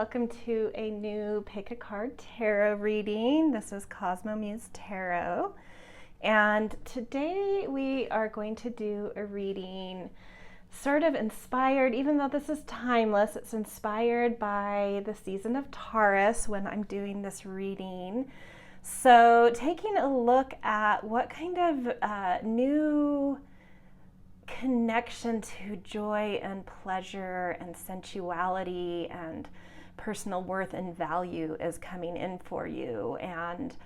welcome to a new Pick a Card Tarot reading. This is Cosmo Muse Tarot, and today we are going to do a reading sort of inspired, even though this is timeless, it's inspired by the season of Taurus when I'm doing this reading. So taking a look at what kind of new connection to joy and pleasure and sensuality and personal worth and value is coming in for you, and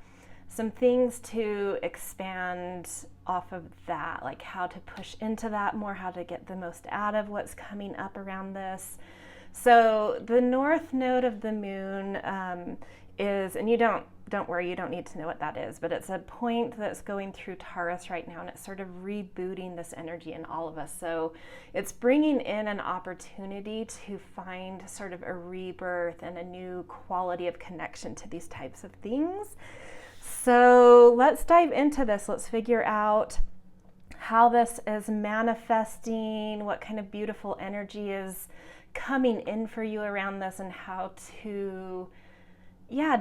some things to expand off of that, like how to push into that more, how to get the most out of what's coming up around this. So the north node of the moon is, and you don't worry, you don't need to know what that is, but it's a point that's going through Taurus right now, and it's sort of rebooting this energy in all of us. So it's bringing in an opportunity to find sort of a rebirth and a new quality of connection to these types of things. So let's dive into this. Let's figure out how this is manifesting, what kind of beautiful energy is coming in for you around this, and how to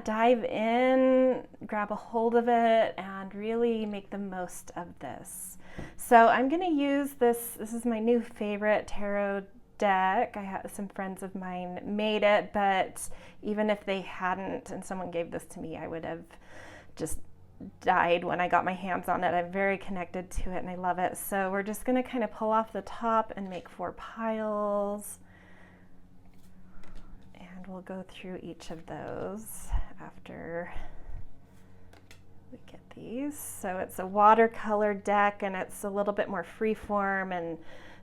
dive in, grab a hold of it, and really make the most of this. So I'm going to use this. This is my new favorite tarot deck. I have some friends of mine made it, but even if they hadn't and someone gave this to me, I would have just died when I got my hands on it. I'm very connected to it and I love it. So we're just going to kind of pull off the top and make 4 piles. We'll go through each of those after we get these. So it's a watercolor deck, and it's a little bit more freeform, and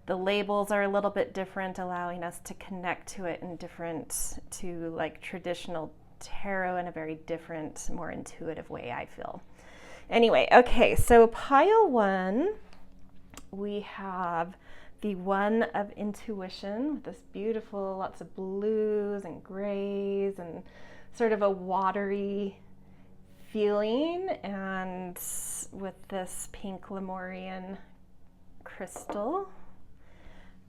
the labels are a little bit different, allowing us to connect to it in to like traditional tarot in a very different, more intuitive way, I feel. Anyway, okay, so pile 1, we have the 1 of intuition with this beautiful, lots of blues and grays and sort of a watery feeling, and with this pink Lumarian crystal.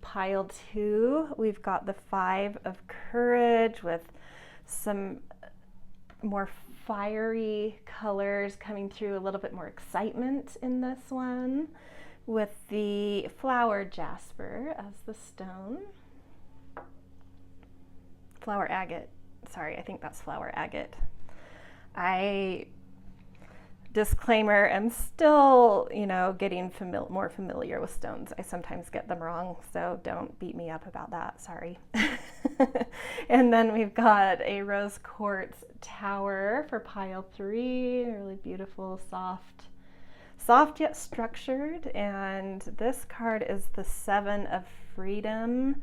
Pile 2, we've got the 5 of courage with some more fiery colors coming through, a little bit more excitement in this one, with the flower jasper as the stone. Flower agate. Sorry, I think that's flower agate. Disclaimer, I'm still, getting more familiar with stones. I sometimes get them wrong, so don't beat me up about that. Sorry. And then we've got a rose quartz tower for pile 3. Really beautiful, soft yet structured, and this card is the 7 of freedom.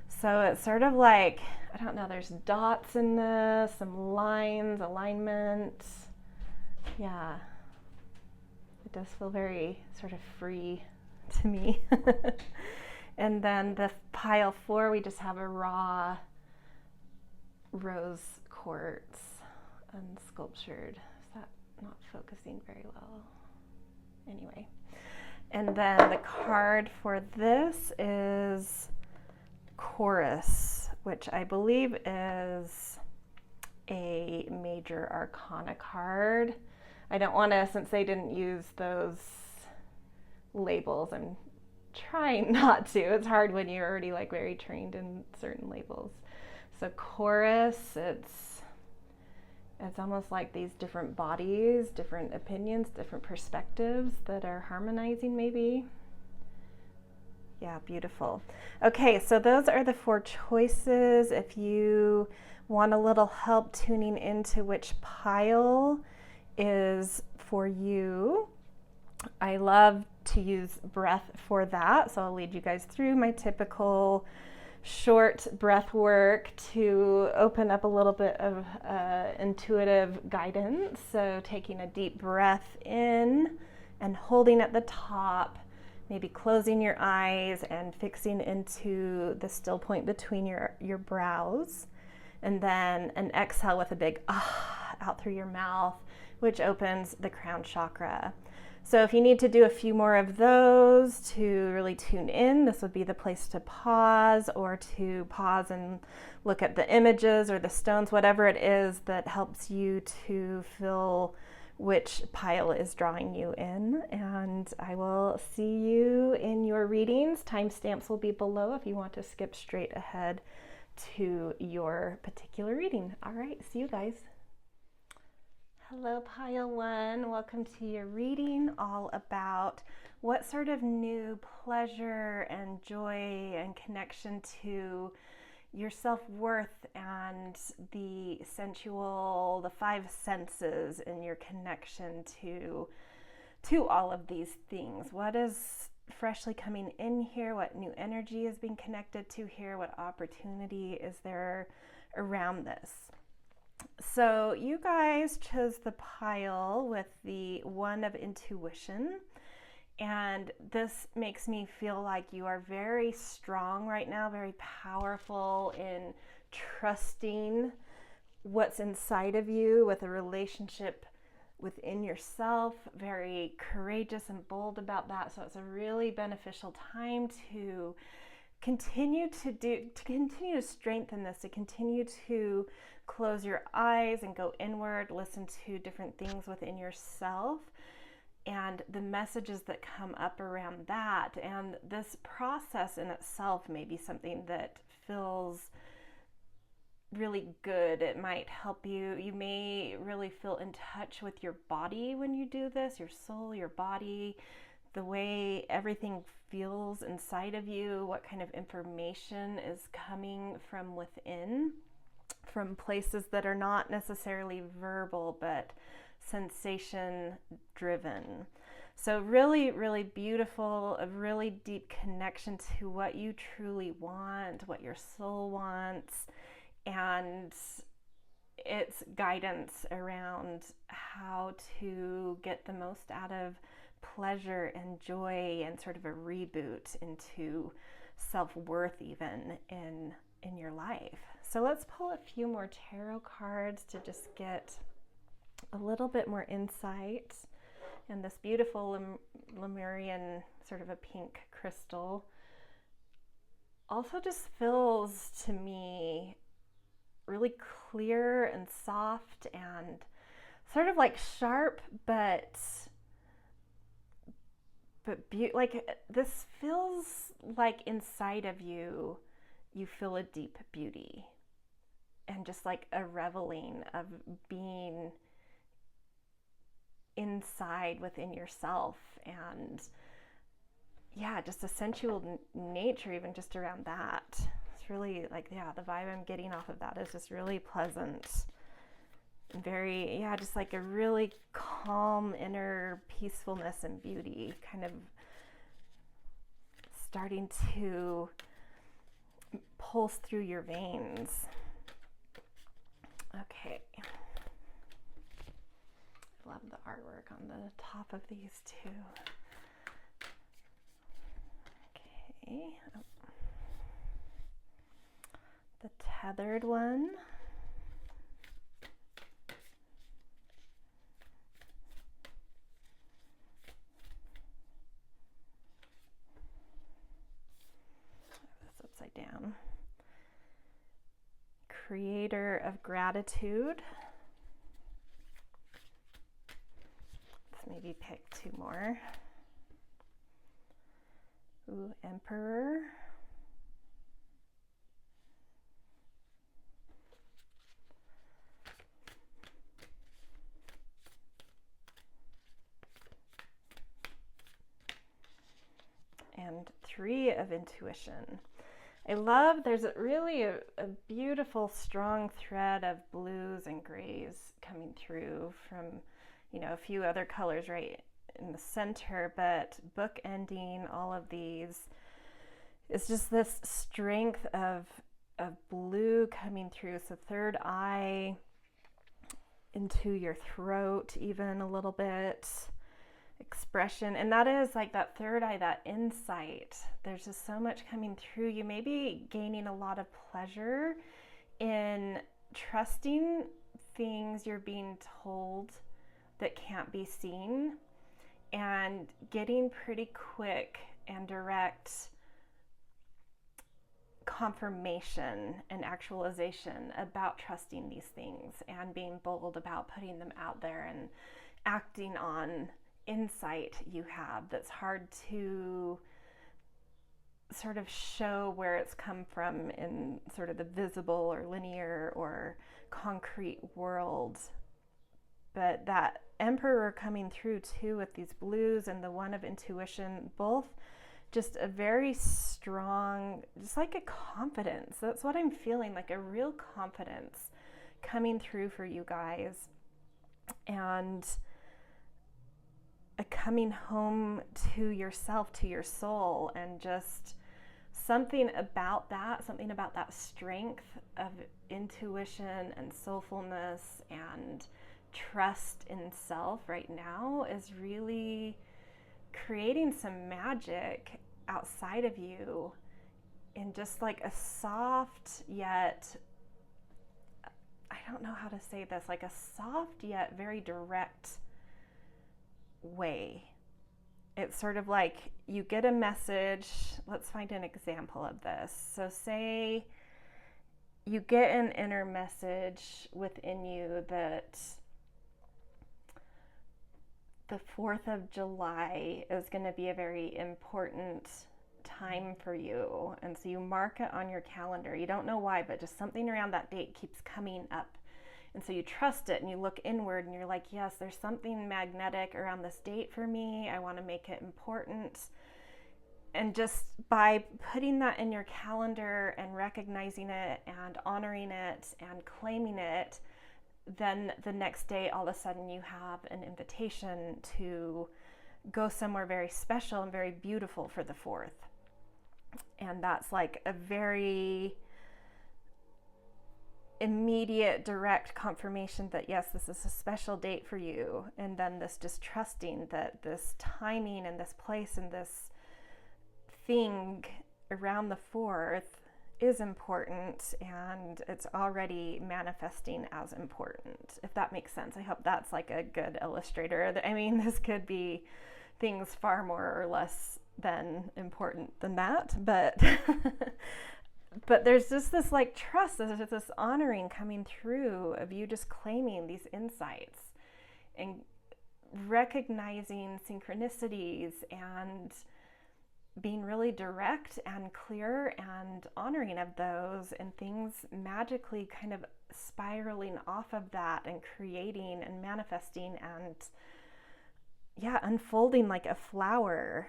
So it's sort of like, I don't know, there's dots in this, some lines, alignment. Yeah, it does feel very sort of free to me. And then the pile 4, we just have a raw rose quartz unsculptured. Is that not focusing very well? Anyway, and then the card for this is Chorus, which I believe is a major arcana card. I don't want to, since they didn't use those labels, I'm trying not to. It's hard when you're already like very trained in certain labels. So Chorus, it's almost like these different bodies, different opinions, different perspectives that are harmonizing maybe. Yeah, beautiful. Okay, so those are the 4 choices. If you want a little help tuning into which pile is for you, I love to use breath for that. So I'll lead you guys through my typical short breath work to open up a little bit of intuitive guidance. So taking a deep breath in and holding at the top, maybe closing your eyes and fixing into the still point between your brows, and then an exhale with a big ah out through your mouth, which opens the crown chakra. So if you need to do a few more of those to really tune in, this would be the place to pause, or to pause and look at the images or the stones, whatever it is that helps you to feel which pile is drawing you in. And I will see you in your readings. Timestamps will be below if you want to skip straight ahead to your particular reading. All right, see you guys. Hello, pile one. Welcome to your reading, all about what sort of new pleasure and joy and connection to your self-worth and the sensual, the five senses, and your connection to all of these things. What is freshly coming in here? What new energy is being connected to here? What opportunity is there around this? So you guys chose the pile with the one of intuition, and this makes me feel like you are very strong right now, very powerful in trusting what's inside of you with a relationship within yourself, very courageous and bold about that. So it's a really beneficial time to continue to strengthen this, to continue to close your eyes and go inward, listen to different things within yourself and the messages that come up around that. And this process in itself may be something that feels really good. It might help you. You may really feel in touch with your body when you do this, your soul, your body, the way everything feels inside of you, what kind of information is coming from within, from places that are not necessarily verbal, but sensation driven. So really, really beautiful, a really deep connection to what you truly want, what your soul wants, and it's guidance around how to get the most out of pleasure and joy, and sort of a reboot into self-worth even in your life. So let's pull a few more tarot cards to just get a little bit more insight. And this beautiful Lumarian, sort of a pink crystal, also just feels to me really clear and soft and sort of like sharp, but like this feels like inside of you, you feel a deep beauty and just like a reveling of being inside within yourself, and yeah, just a sensual nature even just around that. It's really like, yeah, the vibe I'm getting off of that is just really pleasant. Very, yeah, just like a really calm inner peacefulness and beauty kind of starting to pulse through your veins. Okay. Love the artwork on the top of these two. Okay. Oh. The tethered one. Upside down. Creator of gratitude. Let's maybe pick two more. Ooh, Emperor. And Three of Intuition. I love, there's really a beautiful strong thread of blues and grays coming through from, you know, a few other colors right in the center, but bookending all of these is just this strength of blue coming through. So third eye into your throat even a little bit. Expression, and that is like that third eye, that insight. There's just so much coming through. You may be gaining a lot of pleasure in trusting things you're being told that can't be seen, and getting pretty quick and direct confirmation and actualization about trusting these things and being bold about putting them out there and acting on insight you have that's hard to sort of show where it's come from in sort of the visible or linear or concrete world. But that Emperor coming through too with these blues and the one of intuition, both just a very strong, just like a confidence. That's what I'm feeling, like a real confidence coming through for you guys. And a coming home to yourself, to your soul, and just something about that strength of intuition and soulfulness and trust in self right now is really creating some magic outside of you in just like a soft yet, I don't know how to say this, like a soft yet very direct way. It's sort of like you get a message. Let's find an example of this. So say you get an inner message within you that the 4th of July is going to be a very important time for you. And so you mark it on your calendar. You don't know why, but just something around that date keeps coming up. And so you trust it and you look inward and you're like, yes, there's something magnetic around this date for me. I want to make it important. And just by putting that in your calendar and recognizing it and honoring it and claiming it, then the next day, all of a sudden you have an invitation to go somewhere very special and very beautiful for the 4th. And that's like a very immediate, direct confirmation that yes, this is a special date for you. And then this just trusting that this timing and this place and this thing around the 4th is important, and it's already manifesting as important, if that makes sense. I hope that's like a good illustrator. I mean, this could be things far more or less than important than that, but but there's just this like trust, there's just this honoring coming through of you just claiming these insights and recognizing synchronicities and being really direct and clear and honoring of those, and things magically kind of spiraling off of that and creating and manifesting and unfolding like a flower.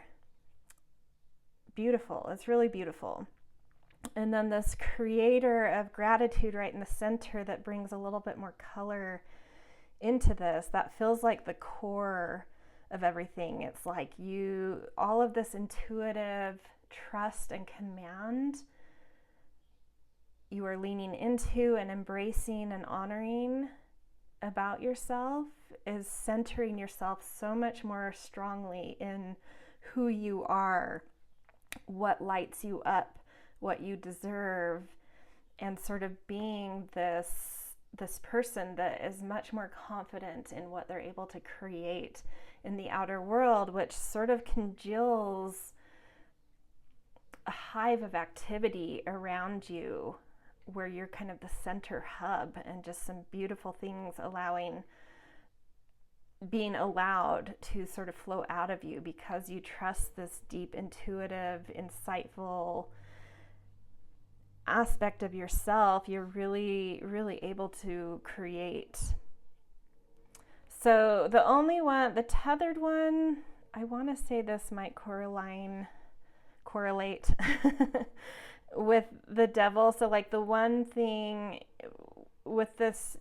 Beautiful. It's really beautiful. And then this creator of gratitude right in the center that brings a little bit more color into this, that feels like the core of everything. It's like all of this intuitive trust and command you are leaning into and embracing and honoring about yourself is centering yourself so much more strongly in who you are, what lights you up, what you deserve, and sort of being this person that is much more confident in what they're able to create in the outer world, which sort of congeals a hive of activity around you where you're kind of the center hub, and just some beautiful things being allowed to sort of flow out of you because you trust this deep, intuitive, insightful aspect of yourself. You're really, really able to create. So the tethered one, I want to say this might correlate with the devil. So like the one thing with this,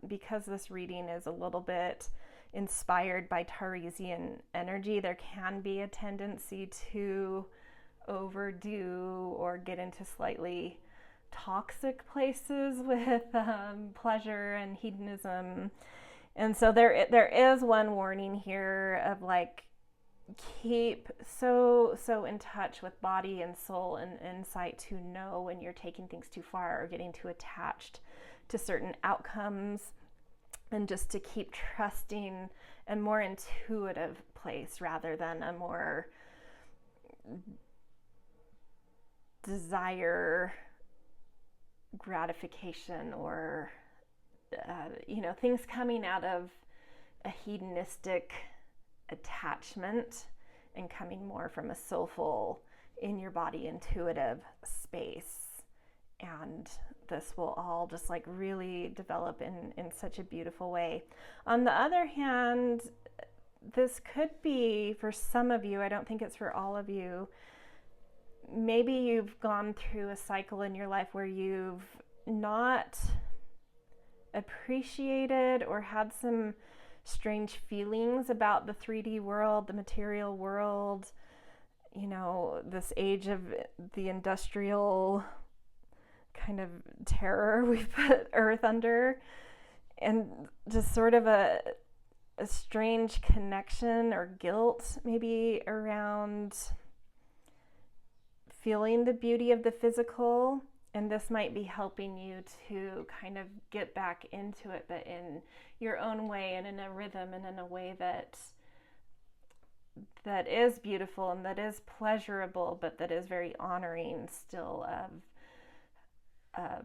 because this reading is a little bit inspired by Taurosian energy, there can be a tendency to overdo or get into slightly toxic places with pleasure and hedonism. And so there is one warning here of like, keep so in touch with body and soul and insight to know when you're taking things too far or getting too attached to certain outcomes. and just to keep trusting a more intuitive place rather than a more desire gratification or things coming out of a hedonistic attachment and coming more from a soulful, in your body, intuitive space. And this will all just like really develop in such a beautiful way. On the other hand, this could be for some of you, I don't think it's for all of you, maybe you've gone through a cycle in your life where you've not appreciated or had some strange feelings about the 3D world, the material world, this age of the industrial kind of terror we've put Earth under, and just sort of a strange connection or guilt maybe around feeling the beauty of the physical. And this might be helping you to kind of get back into it, but in your own way and in a rhythm and in a way that is beautiful and that is pleasurable, but that is very honoring still of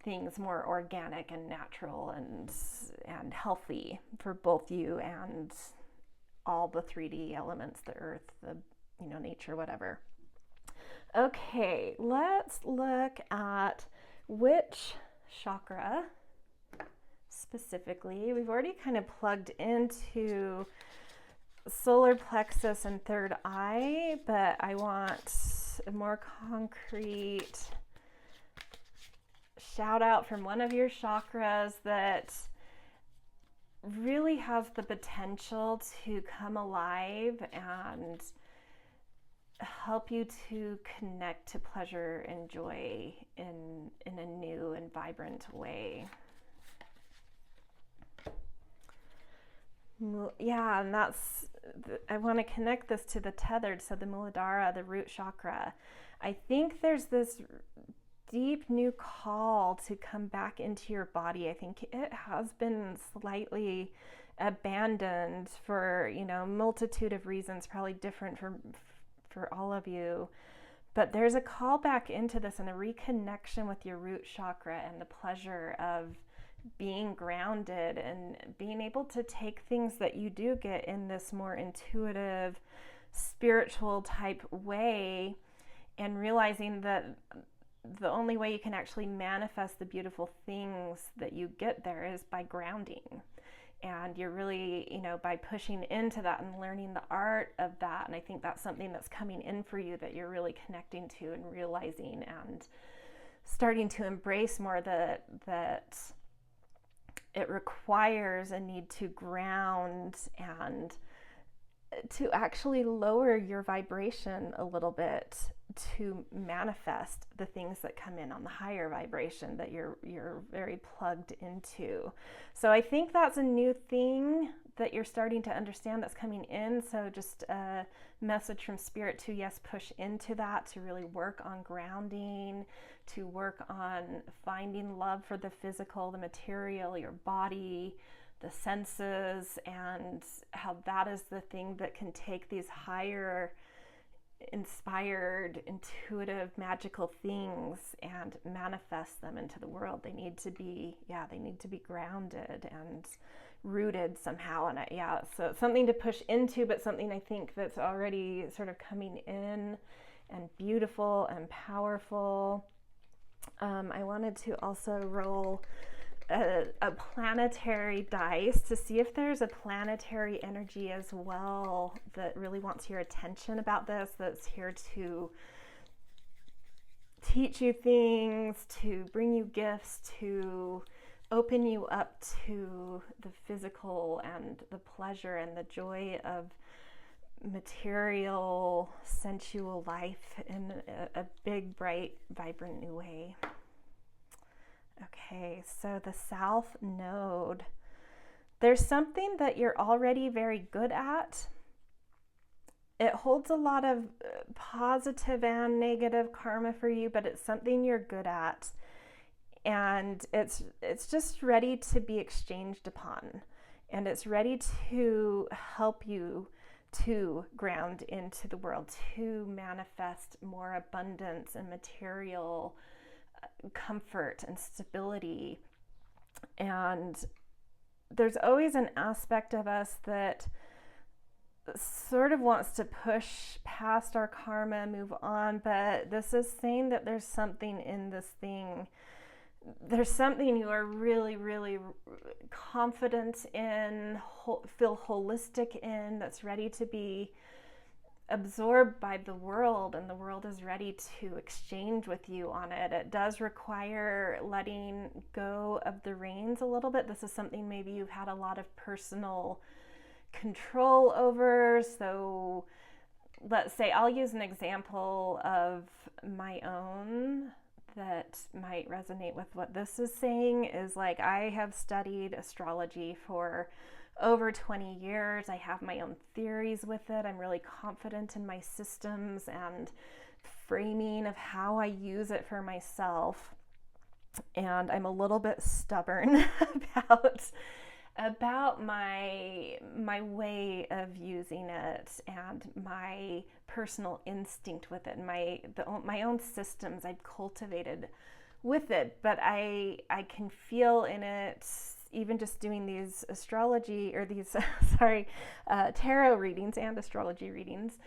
things more organic and natural and healthy for both you and all the 3D elements, the earth, the nature, whatever. Okay, let's look at which chakra specifically. We've already kind of plugged into solar plexus and third eye, but I want a more concrete shout out from one of your chakras that really has the potential to come alive and help you to connect to pleasure and joy in a new and vibrant way. Yeah, and I want to connect this to the tethered, so the Muladhara, the root chakra. I think there's this deep new call to come back into your body. I think it has been slightly abandoned for, multitude of reasons, probably different for all of you. But there's a call back into this and a reconnection with your root chakra and the pleasure of being grounded and being able to take things that you do get in this more intuitive, spiritual type way and realizing that the only way you can actually manifest the beautiful things that you get there is by grounding. And you're really, by pushing into that and learning the art of that. And I think that's something that's coming in for you that you're really connecting to and realizing and starting to embrace more that it requires a need to ground and to actually lower your vibration a little bit to manifest the things that come in on the higher vibration that you're very plugged into. So I think that's a new thing that you're starting to understand that's coming in. So just a message from Spirit to, yes, push into that, to really work on grounding, to work on finding love for the physical, the material, your body, the senses, and how that is the thing that can take these higher inspired, intuitive, magical things and manifest them into the world. They need to be grounded and rooted somehow. And so it's something to push into, but something I think that's already sort of coming in and beautiful and powerful. I wanted to also roll a planetary dice to see if there's a planetary energy as well that really wants your attention about this, that's here to teach you things, to bring you gifts, to open you up to the physical and the pleasure and the joy of material, sensual life in a big, bright, vibrant new way. Okay, so the South Node. There's something that you're already very good at. It holds a lot of positive and negative karma for you, but it's something you're good at. and it's just ready to be exchanged upon, and it's ready to help you to ground into the world, to manifest more abundance and material comfort and stability. And there's always an aspect of us that sort of wants to push past our karma, move on, but this is saying that there's something in this thing. There's something you are really, really confident in, feel holistic in, that's ready to be absorbed by the world, and the world is ready to exchange with you on it. It does require letting go of the reins a little bit. This is something maybe you've had a lot of personal control over. So let's say, I'll use an example of my own that might resonate with what this is saying. Is like, I have studied astrology for over 20 years. I have my own theories with it. I'm really confident in my systems and framing of how I use it for myself. And I'm a little bit stubborn about my way of using it and my personal instinct with it, and my own systems I've cultivated with it. But I can feel in it, even just doing these astrology or these tarot readings and astrology readings,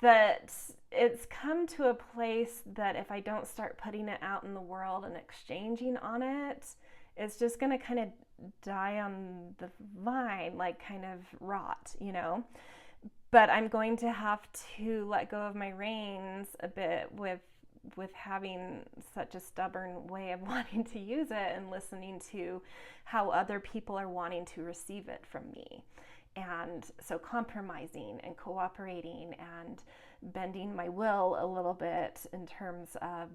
that it's come to a place that if I don't start putting it out in the world and exchanging on it, it's just going to kind of die on the vine, like kind of rot, But I'm going to have to let go of my reins a bit with having such a stubborn way of wanting to use it and listening to how other people are wanting to receive it from me. And so compromising and cooperating and bending my will a little bit in terms of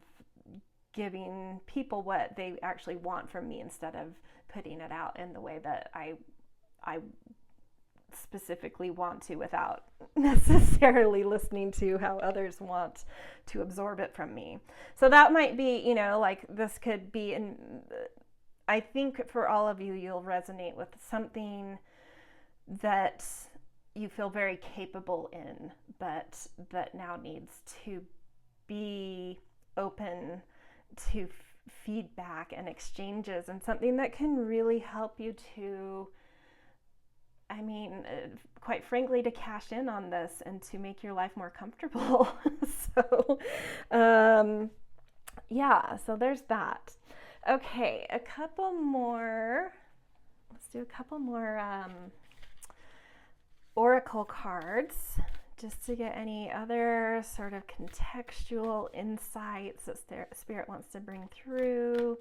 giving people what they actually want from me, instead of putting it out in the way that I specifically want to, without necessarily listening to how others want to absorb it from me. So that might be, like this could be, I think for all of you, you'll resonate with something that you feel very capable in, but that now needs to be open to feedback and exchanges, and something that can really help you to, quite frankly, to cash in on this and to make your life more comfortable. So there's that. Okay, let's do a couple more oracle cards, just to get any other sort of contextual insights that Spirit wants to bring through.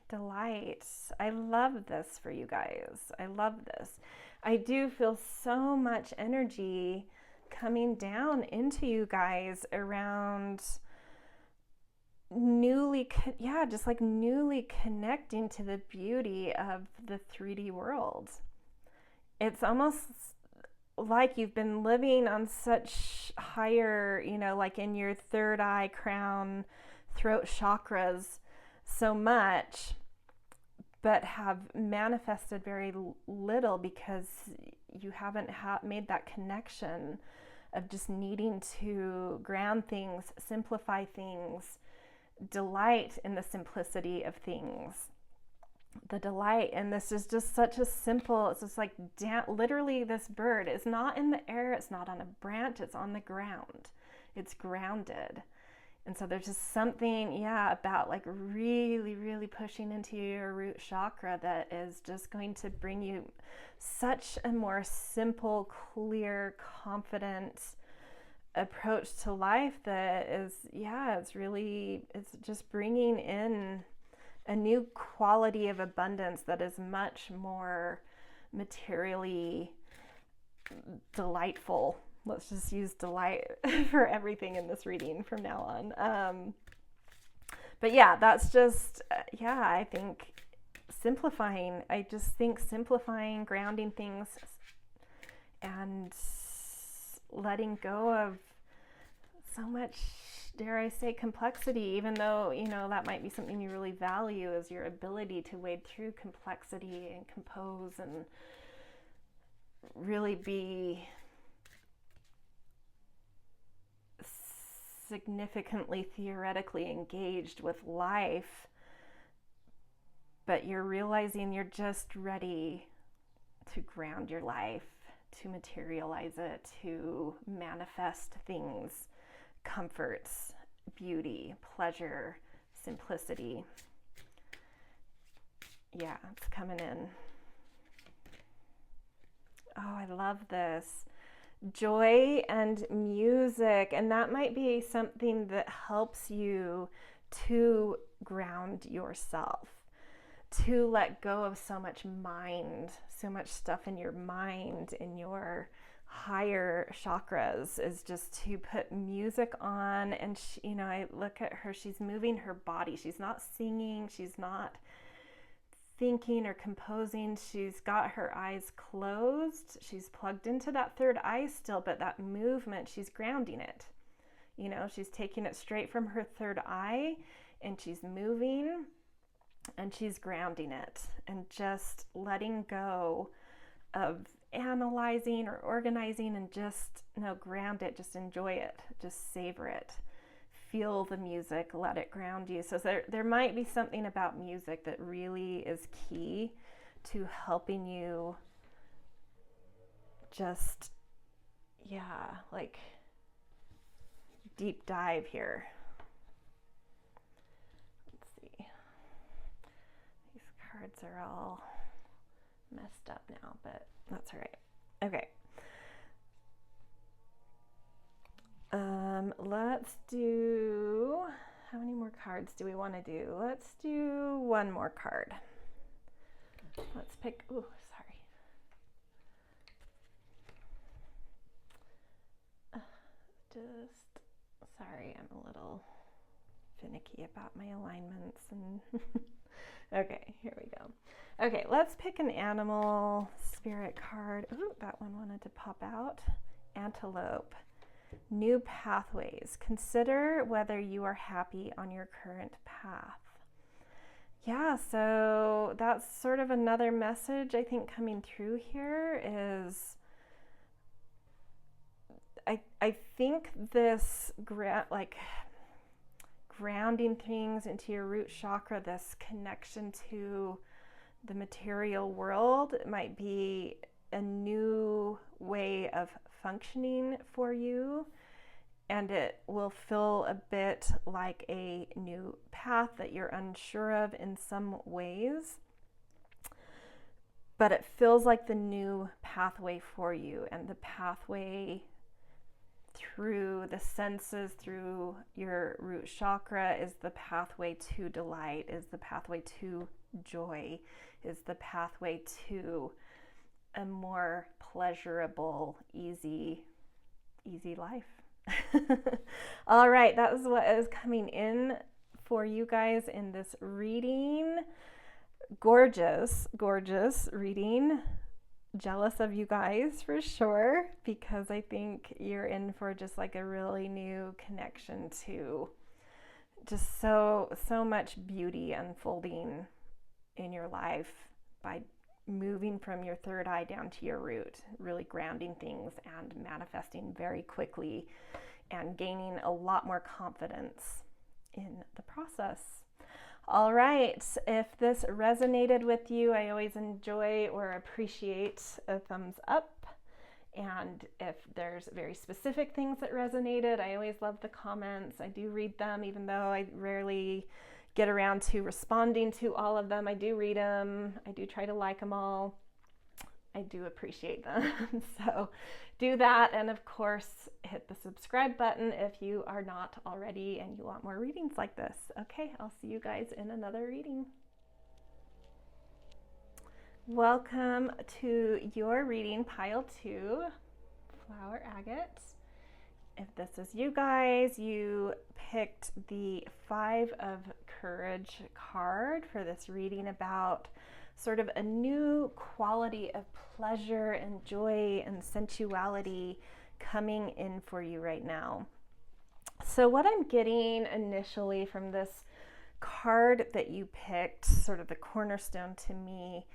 Delight. I love this for you guys. I love this. I do feel so much energy coming down into you guys around newly connecting to the beauty of the 3D world. It's almost like you've been living on such higher, like in your third eye, crown, throat chakras so much, but have manifested very little because you haven't made that connection of just needing to ground things, simplify things, delight in the simplicity of things. The delight, and this is just such a simple, it's just like literally this bird is not in the air, it's not on a branch, it's on the ground. It's grounded. And so there's just something, about like really, really pushing into your root chakra that is just going to bring you such a more simple, clear, confident approach to life that is, it's just bringing in a new quality of abundance that is much more materially delightful. Let's just use delight for everything in this reading from now on. But that's just, I think simplifying. I just think simplifying, grounding things, and letting go of so much, dare I say, complexity, even though, that might be something you really value, is your ability to wade through complexity and compose and really be significantly theoretically engaged with life, but you're realizing you're just ready to ground your life, to materialize it, to manifest things, comforts, beauty, pleasure, simplicity. Yeah, it's coming in. Oh, I love this. Joy and music, and that might be something that helps you to ground yourself, to let go of so much mind, so much stuff in your mind, in your higher chakras, is just to put music on. And I look at her, she's moving her body, she's not singing, she's not thinking or composing, she's got her eyes closed, she's plugged into that third eye still, but that movement, she's grounding it. She's taking it straight from her third eye, and she's moving and she's grounding it, and just letting go of analyzing or organizing, and just ground it, just enjoy it, just savor it. Feel the music, let it ground you. So there might be something about music that really is key to helping you just, deep dive here. Let's see. These cards are all messed up now, but that's all right. Okay. Let's do, how many more cards do we want to do? Let's do one more card. Let's pick, sorry, I'm a little finicky about my alignments and okay, here we go. Okay, let's pick an animal spirit card. Ooh, that one wanted to pop out. Antelope. New pathways. Consider whether you are happy on your current path. Yeah, so that's sort of another message I think coming through here is I think this grounding things into your root chakra, this connection to the material world, might be a new way of functioning for you, and it will feel a bit like a new path that you're unsure of in some ways, but it feels like the new pathway for you, and the pathway through the senses, through your root chakra, is the pathway to delight, is the pathway to joy, is the pathway to a more pleasurable, easy life. All right, that is what is coming in for you guys in this reading. Gorgeous reading. Jealous of you guys for sure, because I think you're in for just like a really new connection to just so much beauty unfolding in your life by moving from your third eye down to your root, really grounding things and manifesting very quickly and gaining a lot more confidence in the process. All right, if this resonated with you, I always enjoy or appreciate a thumbs up. And if there's very specific things that resonated, I always love the comments. I do read them, even though I rarely get around to responding to all of them. I do read them. I do try to like them all. I do appreciate them. So do that. And of course, hit the subscribe button if you are not already and you want more readings like this. Okay, I'll see you guys in another reading. Welcome to your reading, pile 2, Flower Agate. If this is you guys, you picked the 5 of Courage card for this reading about sort of a new quality of pleasure and joy and sensuality coming in for you right now. So what I'm getting initially from this card that you picked, sort of the cornerstone to me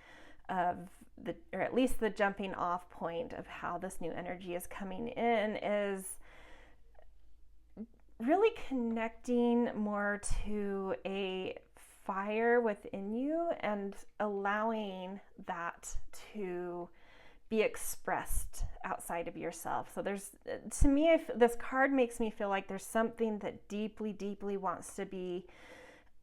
of the, or at least the jumping off point of how this new energy is coming in, is really connecting more to a fire within you and allowing that to be expressed outside of yourself. So there's, to me, this card makes me feel like there's something that deeply, deeply wants to be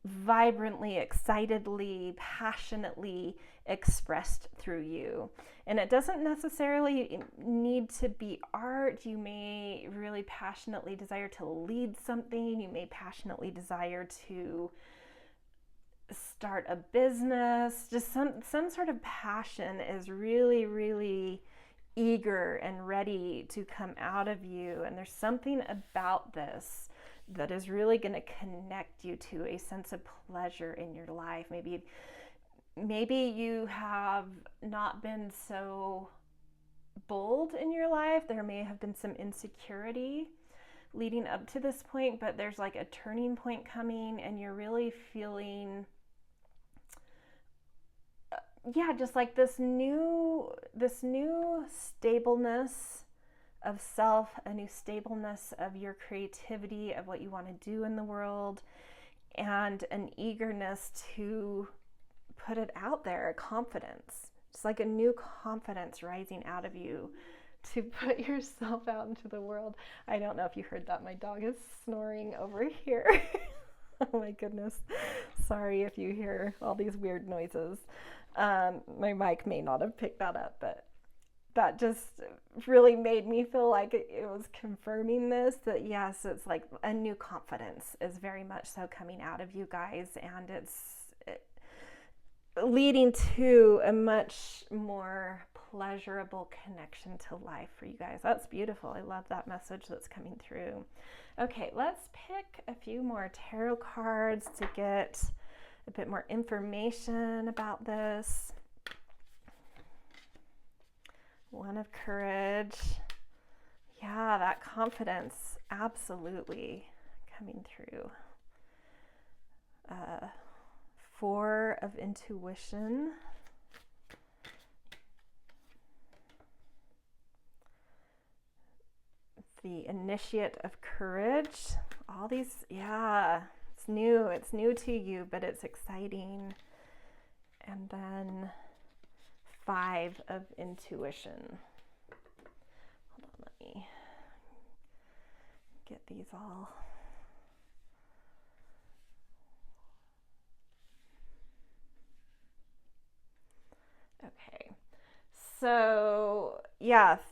vibrantly, excitedly, passionately expressed through you. And it doesn't necessarily need to be art. You may really passionately desire to lead something. You may passionately desire to start a business. Just some sort of passion is really, really eager and ready to come out of you. And there's something about this that is really going to connect you to a sense of pleasure in your life. Maybe you have not been so bold in your life. There may have been some insecurity leading up to this point, but there's like a turning point coming, and you're really feeling just like this new stableness of self, a new stableness of your creativity, of what you want to do in the world, and an eagerness to put it out there, a confidence. It's like a new confidence rising out of you to put yourself out into the world. I don't know if you heard that. My dog is snoring over here. Oh my goodness. Sorry if you hear all these weird noises. My mic may not have picked that up, but that just really made me feel like it was confirming this, that yes, it's like a new confidence is very much so coming out of you guys, and it's leading to a much more pleasurable connection to life for you guys. That's beautiful. I love that message that's coming through. Okay, let's pick a few more tarot cards to get a bit more information about this. One of Courage. Yeah, that confidence, absolutely coming through. Four of Intuition. The Initiate of Courage. All these, it's new to you, but it's exciting. And then Five of Intuition. Hold on, let me get these all. Okay, so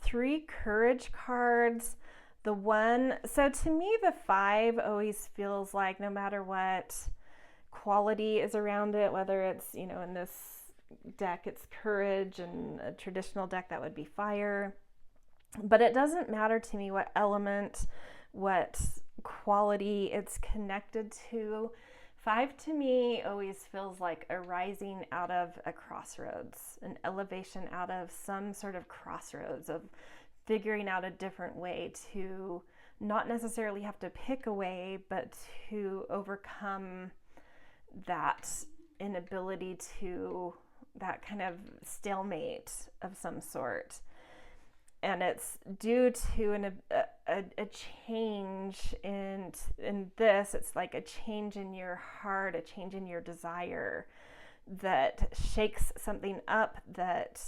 three Courage cards. So to me, the Five always feels like no matter what quality is around it, whether it's, in this deck it's Courage, and a traditional deck that would be Fire. But it doesn't matter to me what element, what quality it's connected to. Five to me always feels like a rising out of a crossroads, an elevation out of some sort of crossroads of figuring out a different way to not necessarily have to pick a way, but to overcome that inability to, that kind of stalemate of some sort. And it's due to a change in this. It's like a change in your heart, a change in your desire that shakes something up, that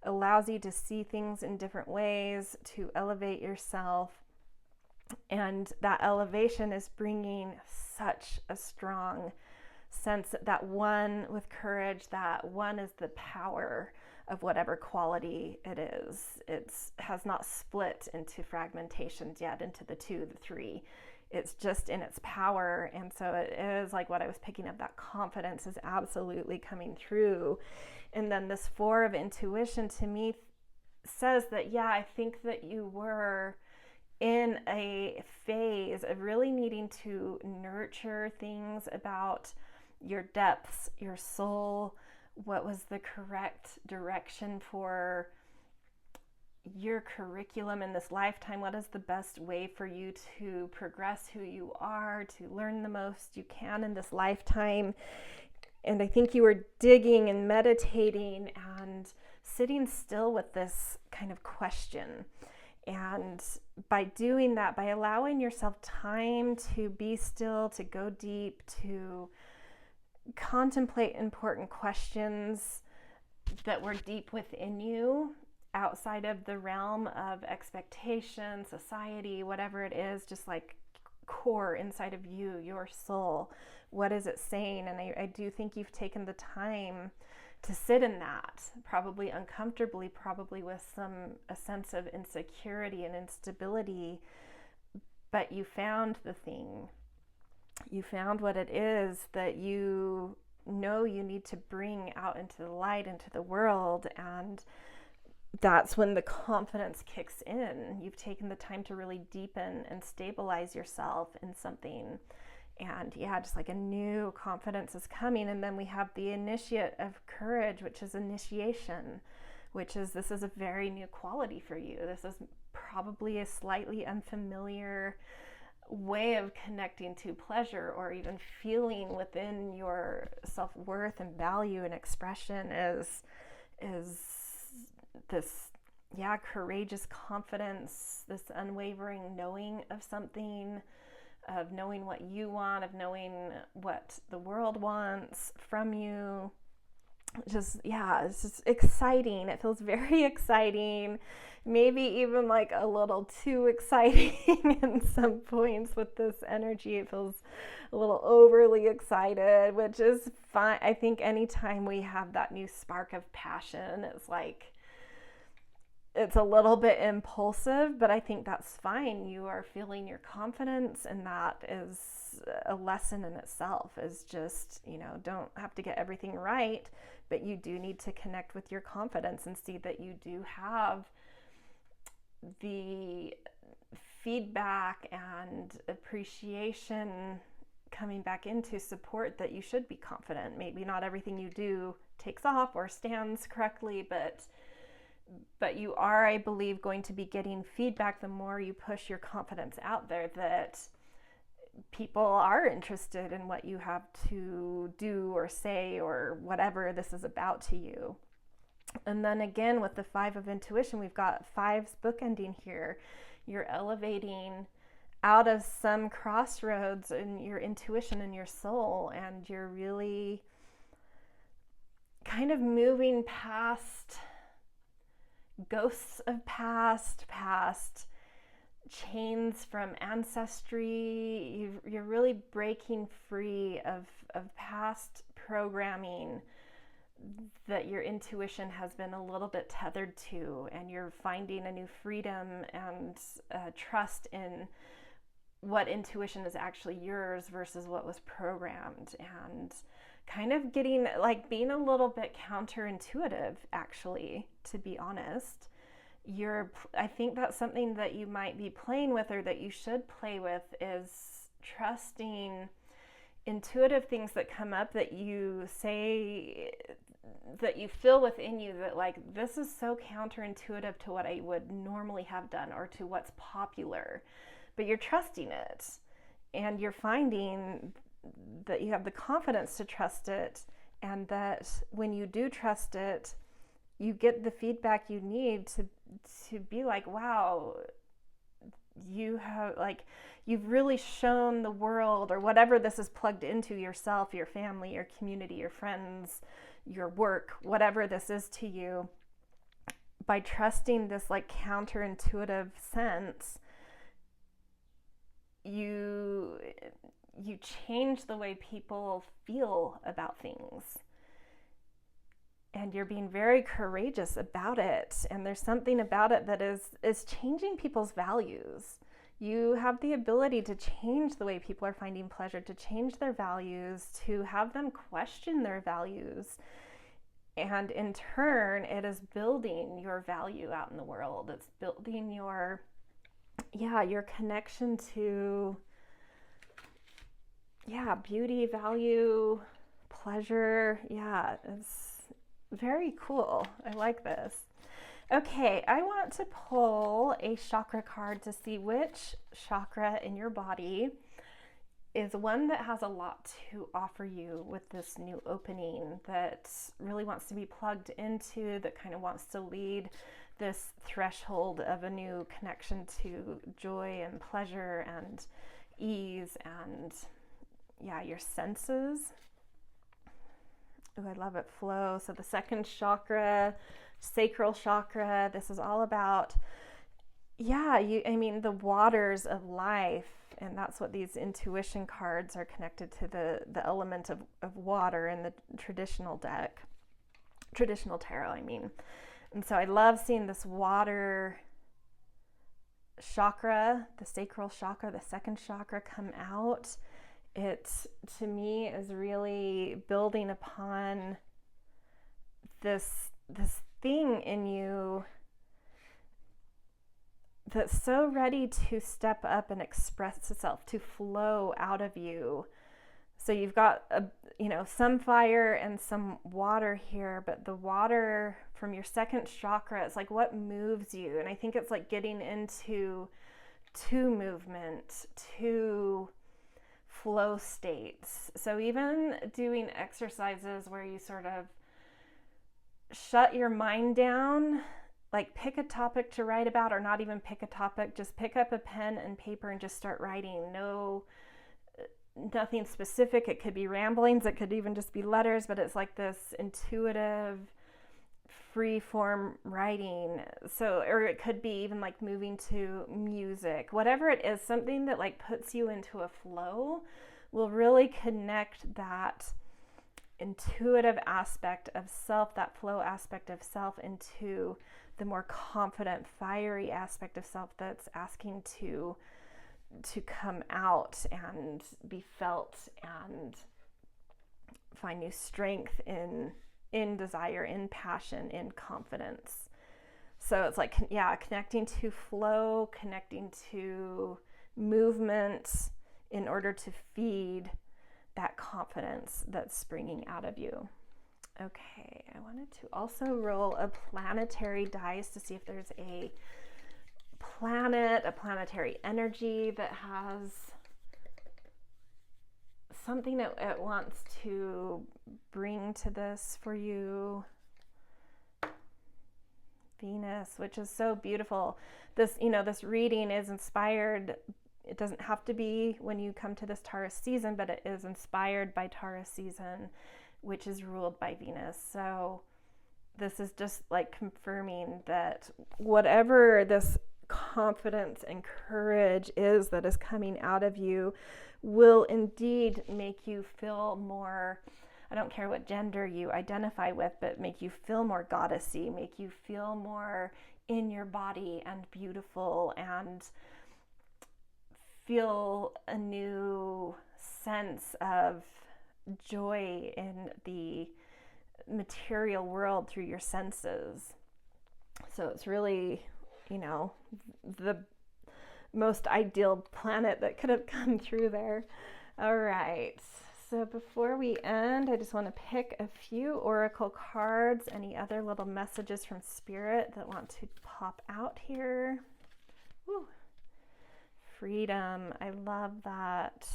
allows you to see things in different ways, to elevate yourself. And that elevation is bringing such a strong sense that one with Courage, that one is the power of whatever quality it is. It has not split into fragmentations yet, into the two, the three. It's just in its power. And so it is like what I was picking up, that confidence is absolutely coming through. And then this Four of Intuition to me says that, I think that you were in a phase of really needing to nurture things about your depths, your soul, what was the correct direction for your curriculum in this lifetime. What is the best way for you to progress who you are, to learn the most you can in this lifetime? And I think you were digging and meditating and sitting still with this kind of question. And by doing that, by allowing yourself time to be still, to go deep, to contemplate important questions that were deep within you, outside of the realm of expectation, society, whatever it is, just like core inside of you, your soul. What is it saying? And I do think you've taken the time to sit in that, probably uncomfortably, probably with a sense of insecurity and instability, but you found the thing. You found what it is that you know you need to bring out into the light, into the world, and that's when the confidence kicks in. You've taken the time to really deepen and stabilize yourself in something. And yeah, just like a new confidence is coming. And then we have the initiate of courage, which is initiation, this is a very new quality for you. This is probably a slightly unfamiliar way of connecting to pleasure, or even feeling within your self-worth and value and expression is this, courageous confidence, this unwavering knowing of something, of knowing what you want, of knowing what the world wants from you. It's just exciting. It feels very exciting, maybe even like a little too exciting in some points with this energy. It feels a little overly excited, which is fine. I think anytime we have that new spark of passion, it's a little bit impulsive, but I think that's fine. You are feeling your confidence, and that is a lesson in itself. Is just, don't have to get everything right, but you do need to connect with your confidence and see that you do have the feedback and appreciation coming back into support that you should be confident. Maybe not everything you do takes off or stands correctly, but you are, I believe, going to be getting feedback the more you push your confidence out there, that people are interested in what you have to do or say, or whatever this is about to you. And then again, with the 5 of intuition, we've got 5s bookending here. You're elevating out of some crossroads in your intuition and your soul, and you're really kind of moving past ghosts of past chains from ancestry. You're really breaking free of past programming that your intuition has been a little bit tethered to, and you're finding a new freedom and trust in what intuition is actually yours versus what was programmed, and kind of getting, like, being a little bit counterintuitive, actually, to be honest. I think that's something that you might be playing with, or that you should play with, is trusting intuitive things that come up, that you say, that you feel within you, that like, this is so counterintuitive to what I would normally have done, or to what's popular, but you're trusting it, and you're finding that you have the confidence to trust it, and that when you do trust it, you get the feedback you need to be like, wow, you've really shown the world, or whatever this is plugged into, yourself, your family, your community, your friends, your work, whatever this is to you, by trusting this like counterintuitive sense, you change the way people feel about things. And you're being very courageous about it. And there's something about it that is changing people's values. You have the ability to change the way people are finding pleasure, to change their values, to have them question their values. And in turn, it is building your value out in the world. It's building your connection to, beauty, value, pleasure. Yeah, it's very cool. I like this. Okay, I want to pull a chakra card to see which chakra in your body is one that has a lot to offer you with this new opening, that really wants to be plugged into, that kind of wants to lead this threshold of a new connection to joy and pleasure and ease and, yeah, your senses. Oh, I love it. Flow. So the second chakra, sacral chakra, this is all about, the waters of life. And that's what these intuition cards are connected to, the element of water in the traditional deck, traditional tarot, I mean. And so I love seeing this water chakra, the sacral chakra, the second chakra come out. It, to me, is really building upon this thing in you that's so ready to step up and express itself, to flow out of you. So you've got some fire and some water here, but the water from your second chakra is like what moves you. And I think it's like getting into movement, to flow states. So even doing exercises where you sort of shut your mind down, like pick a topic to write about, or not even pick a topic, just pick up a pen and paper and just start writing. Nothing specific. It could be ramblings, it could even just be letters, but it's like this intuitive, free form writing. So, or it could be even like moving to music, whatever it is, something that like puts you into a flow will really connect that intuitive aspect of self, that flow aspect of self, into the more confident, fiery aspect of self that's asking to come out and be felt and find new strength in desire, in passion, in confidence. So it's like, connecting to flow, connecting to movement in order to feed that confidence that's springing out of you. Okay, I wanted to also roll a planetary dice to see if there's a planet, a planetary energy that has something that it wants to bring to this for you. Venus, which is so beautiful. This reading is inspired. It doesn't have to be when you come to this Taurus season, but it is inspired by Taurus season, which is ruled by Venus. So this is just like confirming that whatever this confidence and courage is that is coming out of you will indeed make you feel more, I don't care what gender you identify with, but make you feel more goddessy, make you feel more in your body and beautiful, and feel a new sense of joy in the material world through your senses. So it's really, the most ideal planet that could have come through there. All right. So before we end, I just want to pick a few oracle cards. Any other little messages from Spirit that want to pop out here? Woo. Freedom. I love that.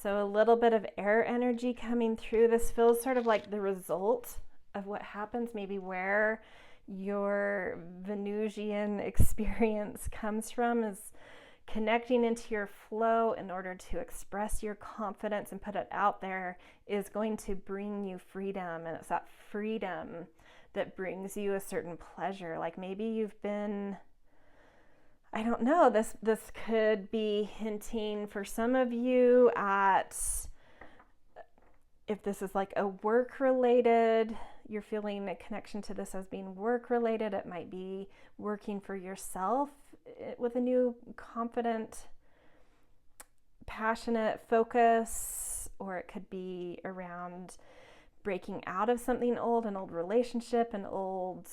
So a little bit of air energy coming through. This feels sort of like the result of what happens, maybe where your Venusian experience comes from, is connecting into your flow in order to express your confidence and put it out there is going to bring you freedom. And it's that freedom that brings you a certain pleasure. Like maybe you've been, I don't know, this could be hinting for some of you at, if this is like a work related, you're feeling a connection to this as being work related. It might be working for yourself with a new confident, passionate focus, or it could be around breaking out of something old, an old relationship, an old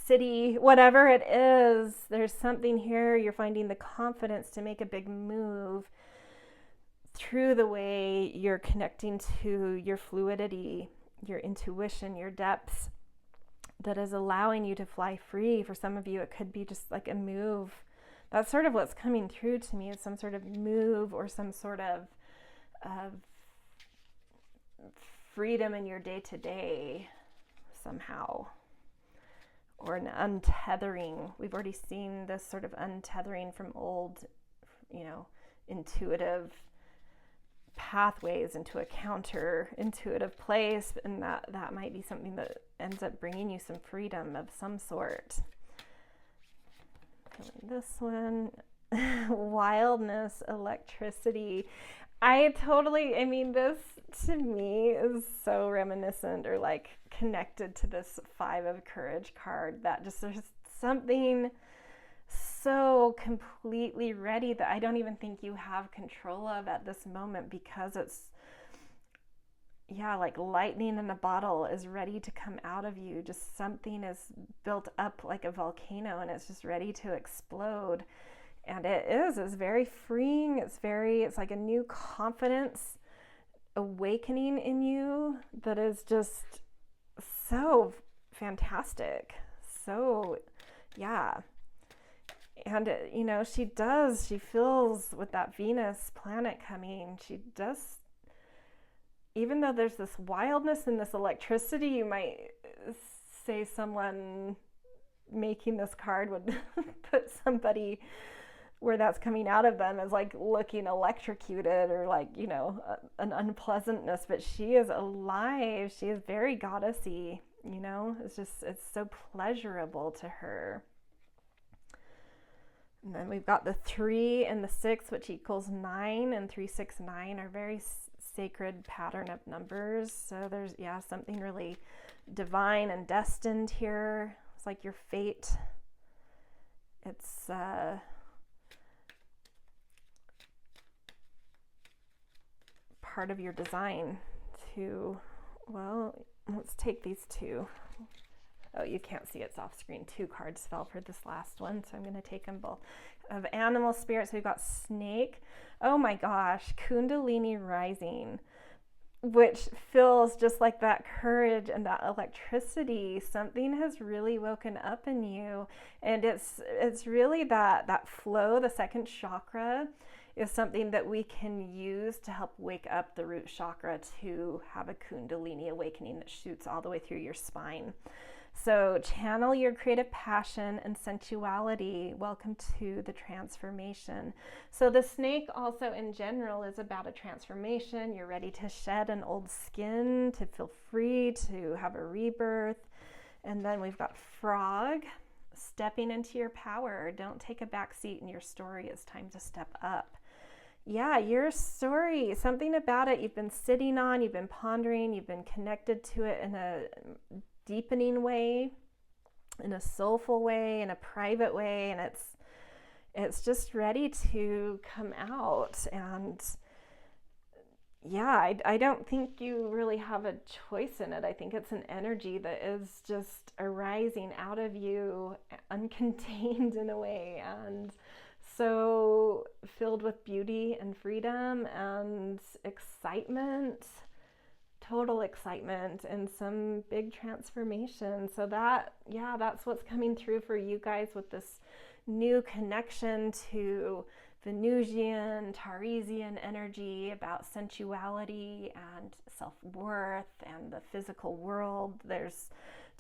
city, whatever it is. There's something here. You're finding the confidence to make a big move through the way you're connecting to your fluidity, your intuition, your depths, that is allowing you to fly free. For some of you, it could be just like a move. That's sort of what's coming through to me, is some sort of move or some sort of freedom in your day-to-day somehow, or an untethering. We've already seen this sort of untethering from old, intuitive pathways into a counter-intuitive place, and that might be something that ends up bringing you some freedom of some sort. This one, wildness, electricity. This to me is so reminiscent or like connected to this 5 of Courage card, that just there's something so completely ready that I don't even think you have control of at this moment, because it's, like lightning in a bottle is ready to come out of you. Just something is built up like a volcano and it's just ready to explode. And it's very freeing. It's like a new confidence awakening in you that is just so fantastic. So, yeah. And, she feels with that Venus planet coming, she does, even though there's this wildness and this electricity, you might say someone making this card would put somebody where that's coming out of them as like looking electrocuted or like, an unpleasantness, but she is alive. She is very goddessy, it's so pleasurable to her. And then we've got the 3 and the 6, which equals 9, and 3, 6, 9 are very sacred pattern of numbers. So there's, something really divine and destined here. It's like your fate. It's part of your design to, let's take these 2. Oh, you can't see it's off screen. 2 cards fell for this last one, so I'm going to take them both. Of animal spirits, we've got snake. Oh my gosh, Kundalini rising, which feels just like that courage and that electricity. Something has really woken up in you, and it's really that flow. The second chakra is something that we can use to help wake up the root chakra to have a Kundalini awakening that shoots all the way through your spine. So channel your creative passion and sensuality. Welcome to the transformation. So the snake also in general is about a transformation. You're ready to shed an old skin, to feel free, to have a rebirth. And then we've got frog, stepping into your power. Don't take a back seat in your story. It's time to step up. Yeah, your story, something about it you've been sitting on, you've been pondering, you've been connected to it in a deepening way, in a soulful way, in a private way, and it's just ready to come out. And I don't think you really have a choice in it. I think it's an energy that is just arising out of you, uncontained in a way, and so filled with beauty and freedom and excitement, total excitement, and some big transformation. So that's what's coming through for you guys with this new connection to Venusian, Taurosian energy about sensuality and self-worth and the physical world. There's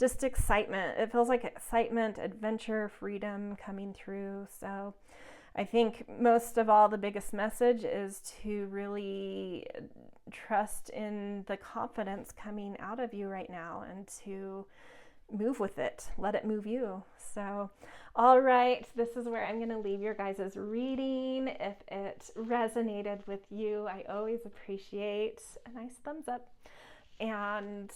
just excitement. It feels like excitement, adventure, freedom coming through. So I think most of all, the biggest message is to really trust in the confidence coming out of you right now and to move with it. Let it move you. So, all right, this is where I'm going to leave your guys' reading. If it resonated with you, I always appreciate a nice thumbs up. And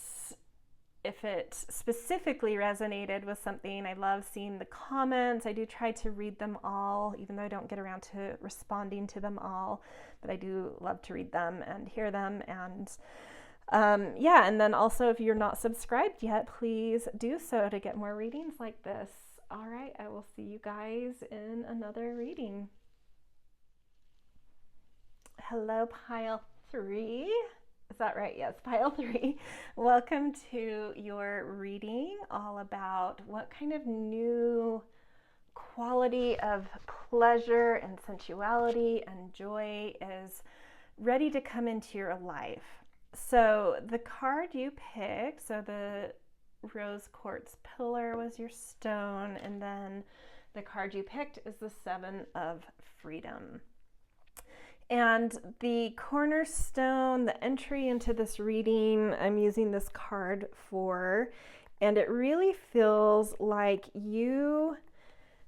if it specifically resonated with something, I love seeing the comments. I do try to read them all, even though I don't get around to responding to them all, but I do love to read them and hear them. And and then also, if you're not subscribed yet, please do so to get more readings like this. All right, I will see you guys in another reading. Hello, pile 3. that right? Yes, pile 3. Welcome to your reading all about what kind of new quality of pleasure and sensuality and joy is ready to come into your life. So the card you picked, so the rose quartz pillar was your stone, and then the card you picked is the 7 of freedom. And the cornerstone, the entry into this reading, I'm using this card for, and it really feels like you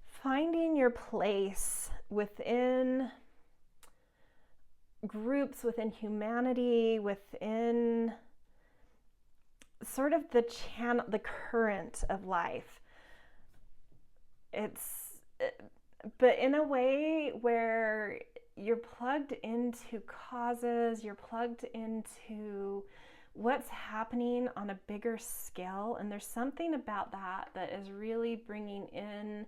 finding your place within groups, within humanity, within sort of the channel, the current of life. But in a way where you're plugged into causes, you're plugged into what's happening on a bigger scale, and there's something about that is really bringing in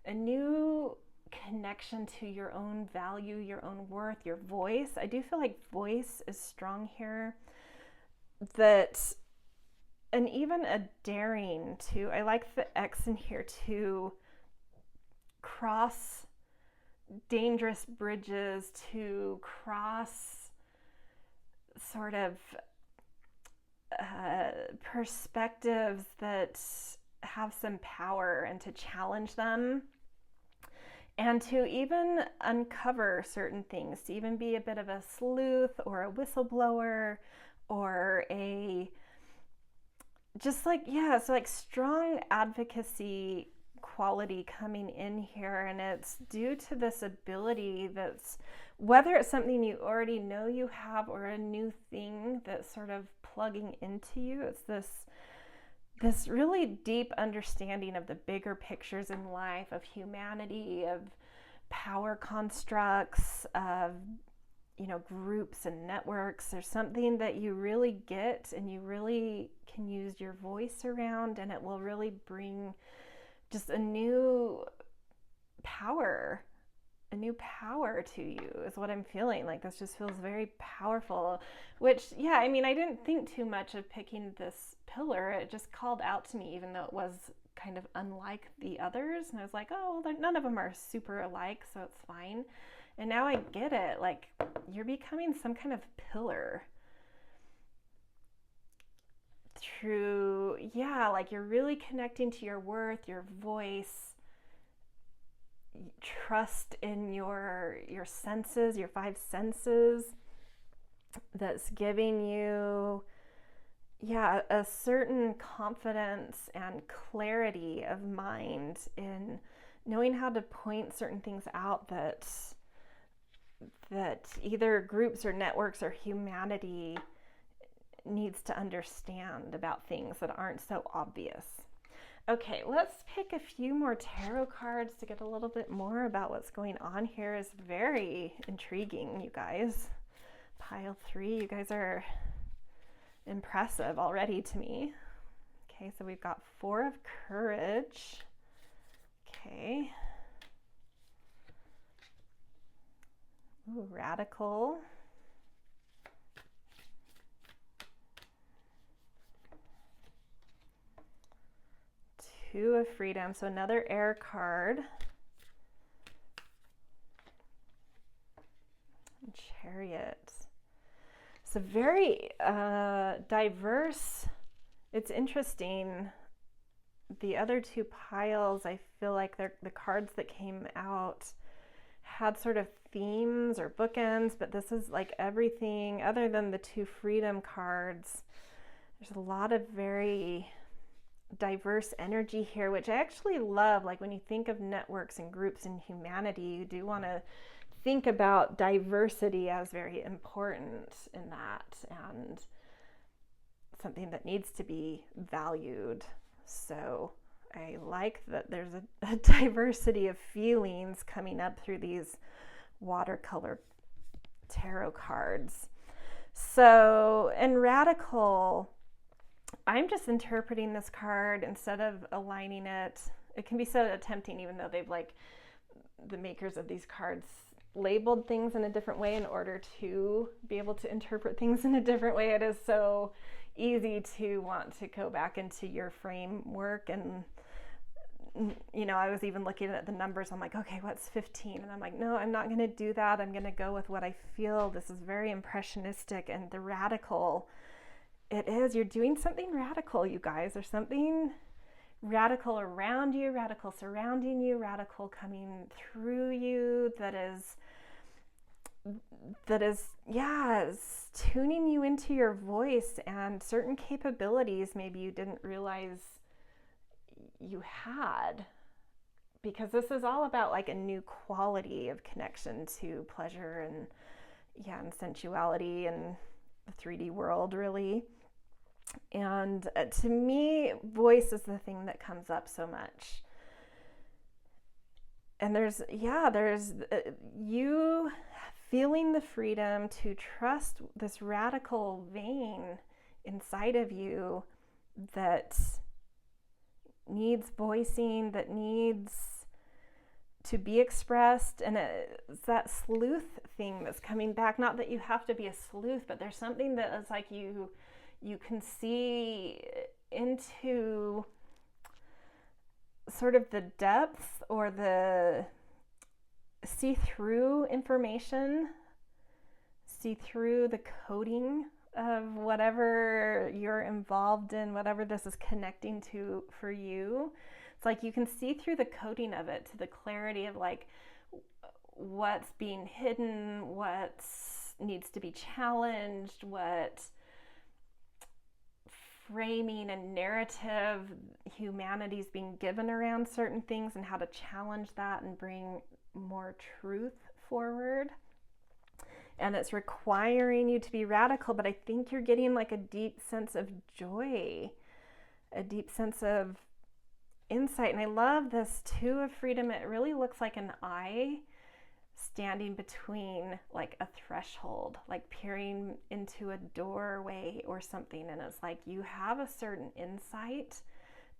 a new connection to your own value, your own worth, your voice. I do feel like voice is strong here, and even a daring to, I like the X in here, to cross dangerous bridges, to cross sort of perspectives that have some power, and to challenge them, and to even uncover certain things, to even be a bit of a sleuth or a whistleblower, or so like strong advocacy quality coming in here. And it's due to this ability that's, whether it's something you already know you have or a new thing that's sort of plugging into you, it's this really deep understanding of the bigger pictures in life, of humanity, of power constructs, of groups and networks. There's something that you really get and you really can use your voice around, and it will really bring just a new power to you, is what I'm feeling. Like, this just feels very powerful, which, yeah, I mean, I didn't think too much of picking this pillar. It just called out to me, even though it was kind of unlike the others. And I was like, oh, well, none of them are super alike, so it's fine. And now I get it. Like, you're becoming some kind of pillar through, like you're really connecting to your worth, your voice, trust in your senses, your 5 senses, that's giving you a certain confidence and clarity of mind in knowing how to point certain things out that either groups or networks or humanity needs to understand about things that aren't so obvious. Okay, let's pick a few more tarot cards to get a little bit more about what's going on here. Is very intriguing, you guys. Pile 3, you guys are impressive already to me. Okay, so we've got 4 of courage. Okay. Ooh, radical. 2 of freedom, so another air card. Chariot. It's a very diverse. It's interesting. The other 2 piles, I feel like the cards that came out had sort of themes or bookends, but this is like everything other than the 2 freedom cards. There's a lot of very diverse energy here, which I actually love. Like, when you think of networks and groups and humanity, you do want to think about diversity as very important in that, and something that needs to be valued. So I like that there's a diversity of feelings coming up through these watercolor tarot cards. So, in radical, I'm just interpreting this card instead of aligning it. It can be so tempting, even though they've, like, the makers of these cards labeled things in a different way in order to be able to interpret things in a different way. It is so easy to want to go back into your framework. And I was even looking at the numbers. I'm like, okay, what's 15? And I'm like, no, I'm not going to do that. I'm going to go with what I feel. This is very impressionistic, and the radical. It is. You're doing something radical, you guys. There's something radical around you, radical surrounding you, radical coming through you that is tuning you into your voice and certain capabilities maybe you didn't realize you had, because this is all about like a new quality of connection to pleasure and sensuality and the 3D world, really. And to me, voice is the thing that comes up so much. And there's you feeling the freedom to trust this radical vein inside of you that needs voicing, that needs to be expressed. And it's that sleuth thing that's coming back. Not that you have to be a sleuth, but there's something that is like you can see into sort of the depth, or see through information, see through the coding of whatever you're involved in, whatever this is connecting to for you. It's like you can see through the coding of it to the clarity of like what's being hidden, what needs to be challenged, what framing and narrative humanity's being given around certain things, and how to challenge that and bring more truth forward. And it's requiring you to be radical, but I think you're getting like a deep sense of joy, a deep sense of insight. And I love this too of freedom. It really looks like an eye standing between like a threshold, like peering into a doorway or something. And it's like you have a certain insight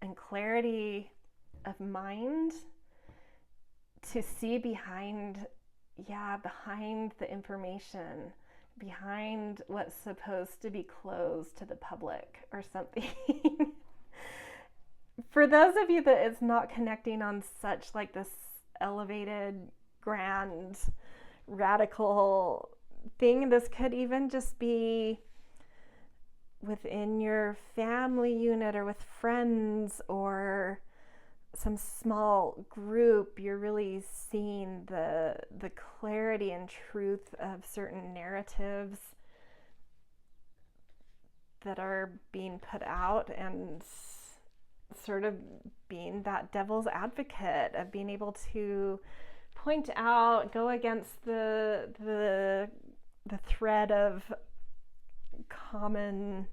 and clarity of mind to see behind the information, behind what's supposed to be closed to the public or something. For those of you that it's not connecting on such like this elevated, grand, radical thing, this could even just be within your family unit or with friends or some small group. You're really seeing the clarity and truth of certain narratives that are being put out, and sort of being that devil's advocate of being able to point out, go against the thread of common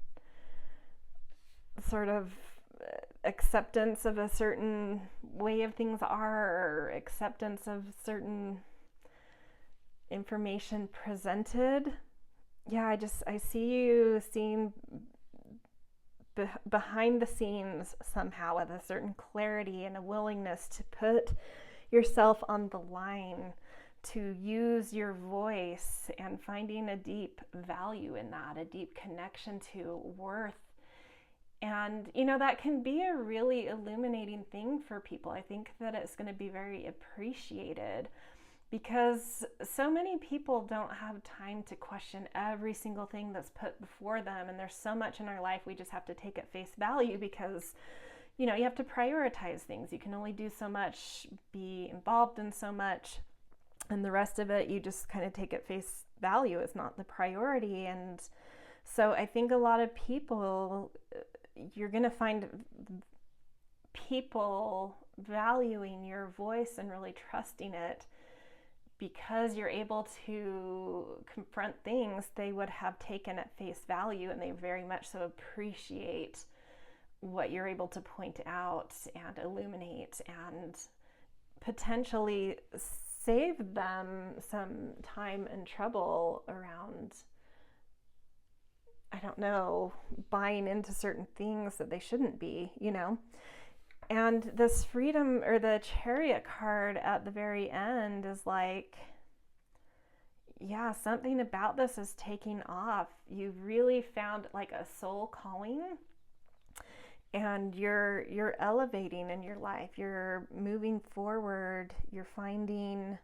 sort of acceptance of a certain way of things are, or acceptance of certain information presented. I see you seeing behind the scenes somehow with a certain clarity and a willingness to put yourself on the line, to use your voice, and finding a deep value in that, a deep connection to worth. And, that can be a really illuminating thing for people. I think that it's going to be very appreciated, because so many people don't have time to question every single thing that's put before them. And there's so much in our life we just have to take at face value, because, you have to prioritize things. You can only do so much, be involved in so much, and the rest of it you just kind of take at face value. It's not the priority. And so I think a lot of people, you're going to find people valuing your voice and really trusting it, because you're able to confront things they would have taken at face value, and they very much so appreciate what you're able to point out and illuminate and potentially save them some time and trouble around, buying into certain things that they shouldn't be, And this freedom, or the Chariot card at the very end, is like, yeah, something about this is taking off. You've really found like a soul calling, and you're elevating in your life. You're moving forward. You're finding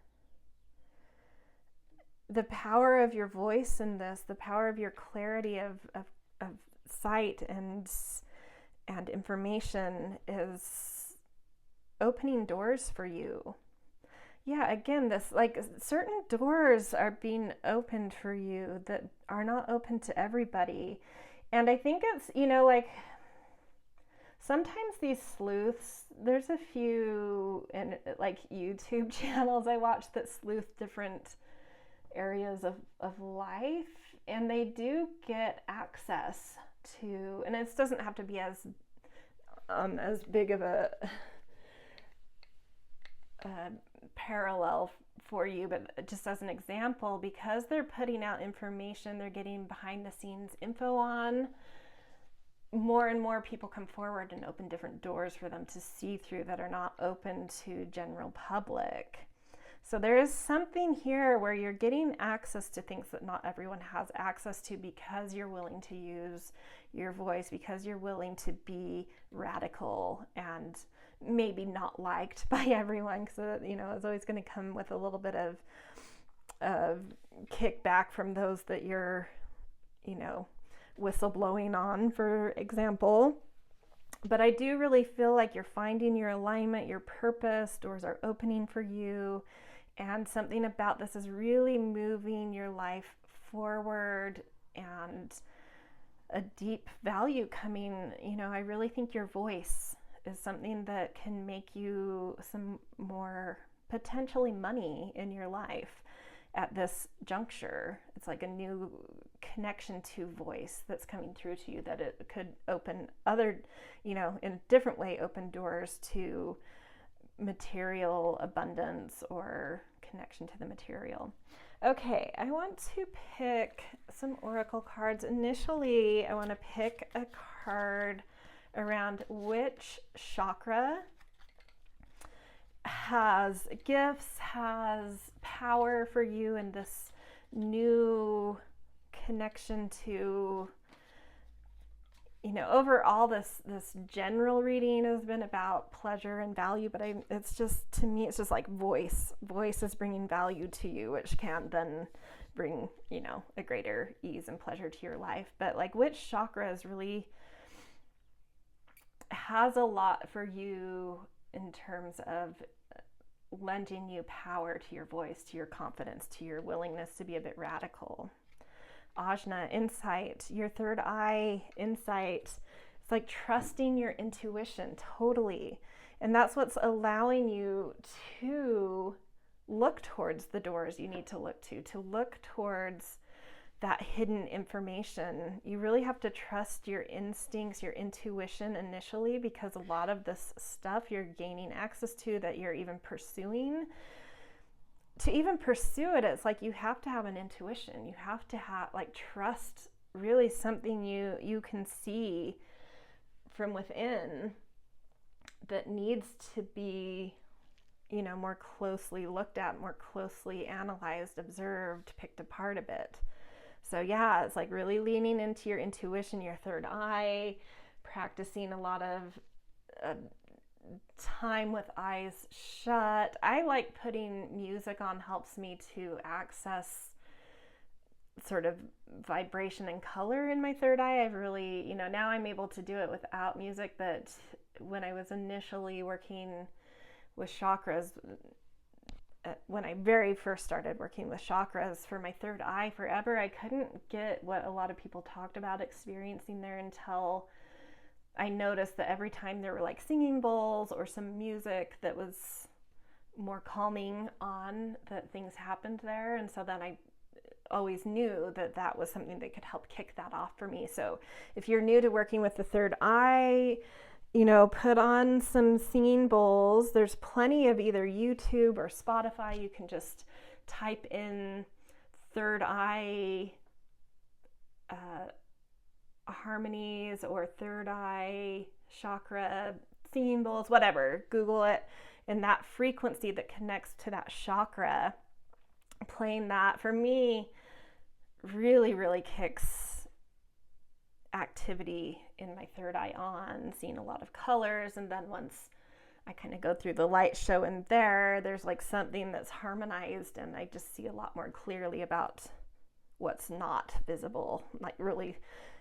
the power of your voice in this, the power of your clarity of sight and information is opening doors for you. Yeah, again, this like certain doors are being opened for you that are not open to everybody. And I think it's, like sometimes these sleuths, there's a few in like YouTube channels I watch that sleuth different areas of life, and they do get access to, and it doesn't have to be as big of a parallel for you, but just as an example, because they're putting out information, they're getting behind the scenes info on, more and more people come forward and open different doors for them to see through that are not open to general public. So there is something here where you're getting access to things that not everyone has access to, because you're willing to use your voice, because you're willing to be radical and maybe not liked by everyone, because it's always going to come with a little bit of kickback from those that you're whistleblowing on, for example. But I do really feel like you're finding your alignment, your purpose, doors are opening for you, and something about this is really moving your life forward, and a deep value coming. I really think your voice is something that can make you some more potentially money in your life at this juncture. It's like a new connection to voice that's coming through to you, that it could open other, in a different way, open doors to material abundance or connection to the material. Okay, I want to pick some oracle cards. Initially, I want to pick a card around which chakra has gifts, has power for you in this new connection to, overall this general reading has been about pleasure and value, but it's just, to me, it's just like voice is bringing value to you, which can then bring, a greater ease and pleasure to your life. But like, which chakra is really has a lot for you in terms of lending you power to your voice, to your confidence, to your willingness to be a bit radical. Ajna, insight, your third eye, insight. It's like trusting your intuition totally. And that's what's allowing you to look towards the doors you need to look towards that hidden information. You really have to trust your instincts, your intuition initially, because a lot of this stuff you're gaining access to, that you're even pursuing, to even pursue it, it's like you have to have an intuition. You have to have trust, really something you can see from within that needs to be, more closely looked at, more closely analyzed, observed, picked apart a bit. So yeah, it's like really leaning into your intuition, your third eye, practicing a lot of time with eyes shut. I like putting music on, helps me to access sort of vibration and color in my third eye. I've really, now I'm able to do it without music, but when I was initially working with chakras, when I very first started working with chakras for my third eye forever, I couldn't get what a lot of people talked about experiencing there until I noticed that every time there were like singing bowls or some music that was more calming on, that things happened there. And so then I always knew that was something that could help kick that off for me. So if you're new to working with the third eye, put on some singing bowls. There's plenty of either YouTube or Spotify. You can just type in third eye harmonies or third eye chakra singing bowls, whatever. Google it. And that frequency that connects to that chakra playing that for me really, really kicks activity in my third eye on, seeing a lot of colors. And then once I kind of go through the light show in there's like something that's harmonized, and I just see a lot more clearly about what's not visible, like really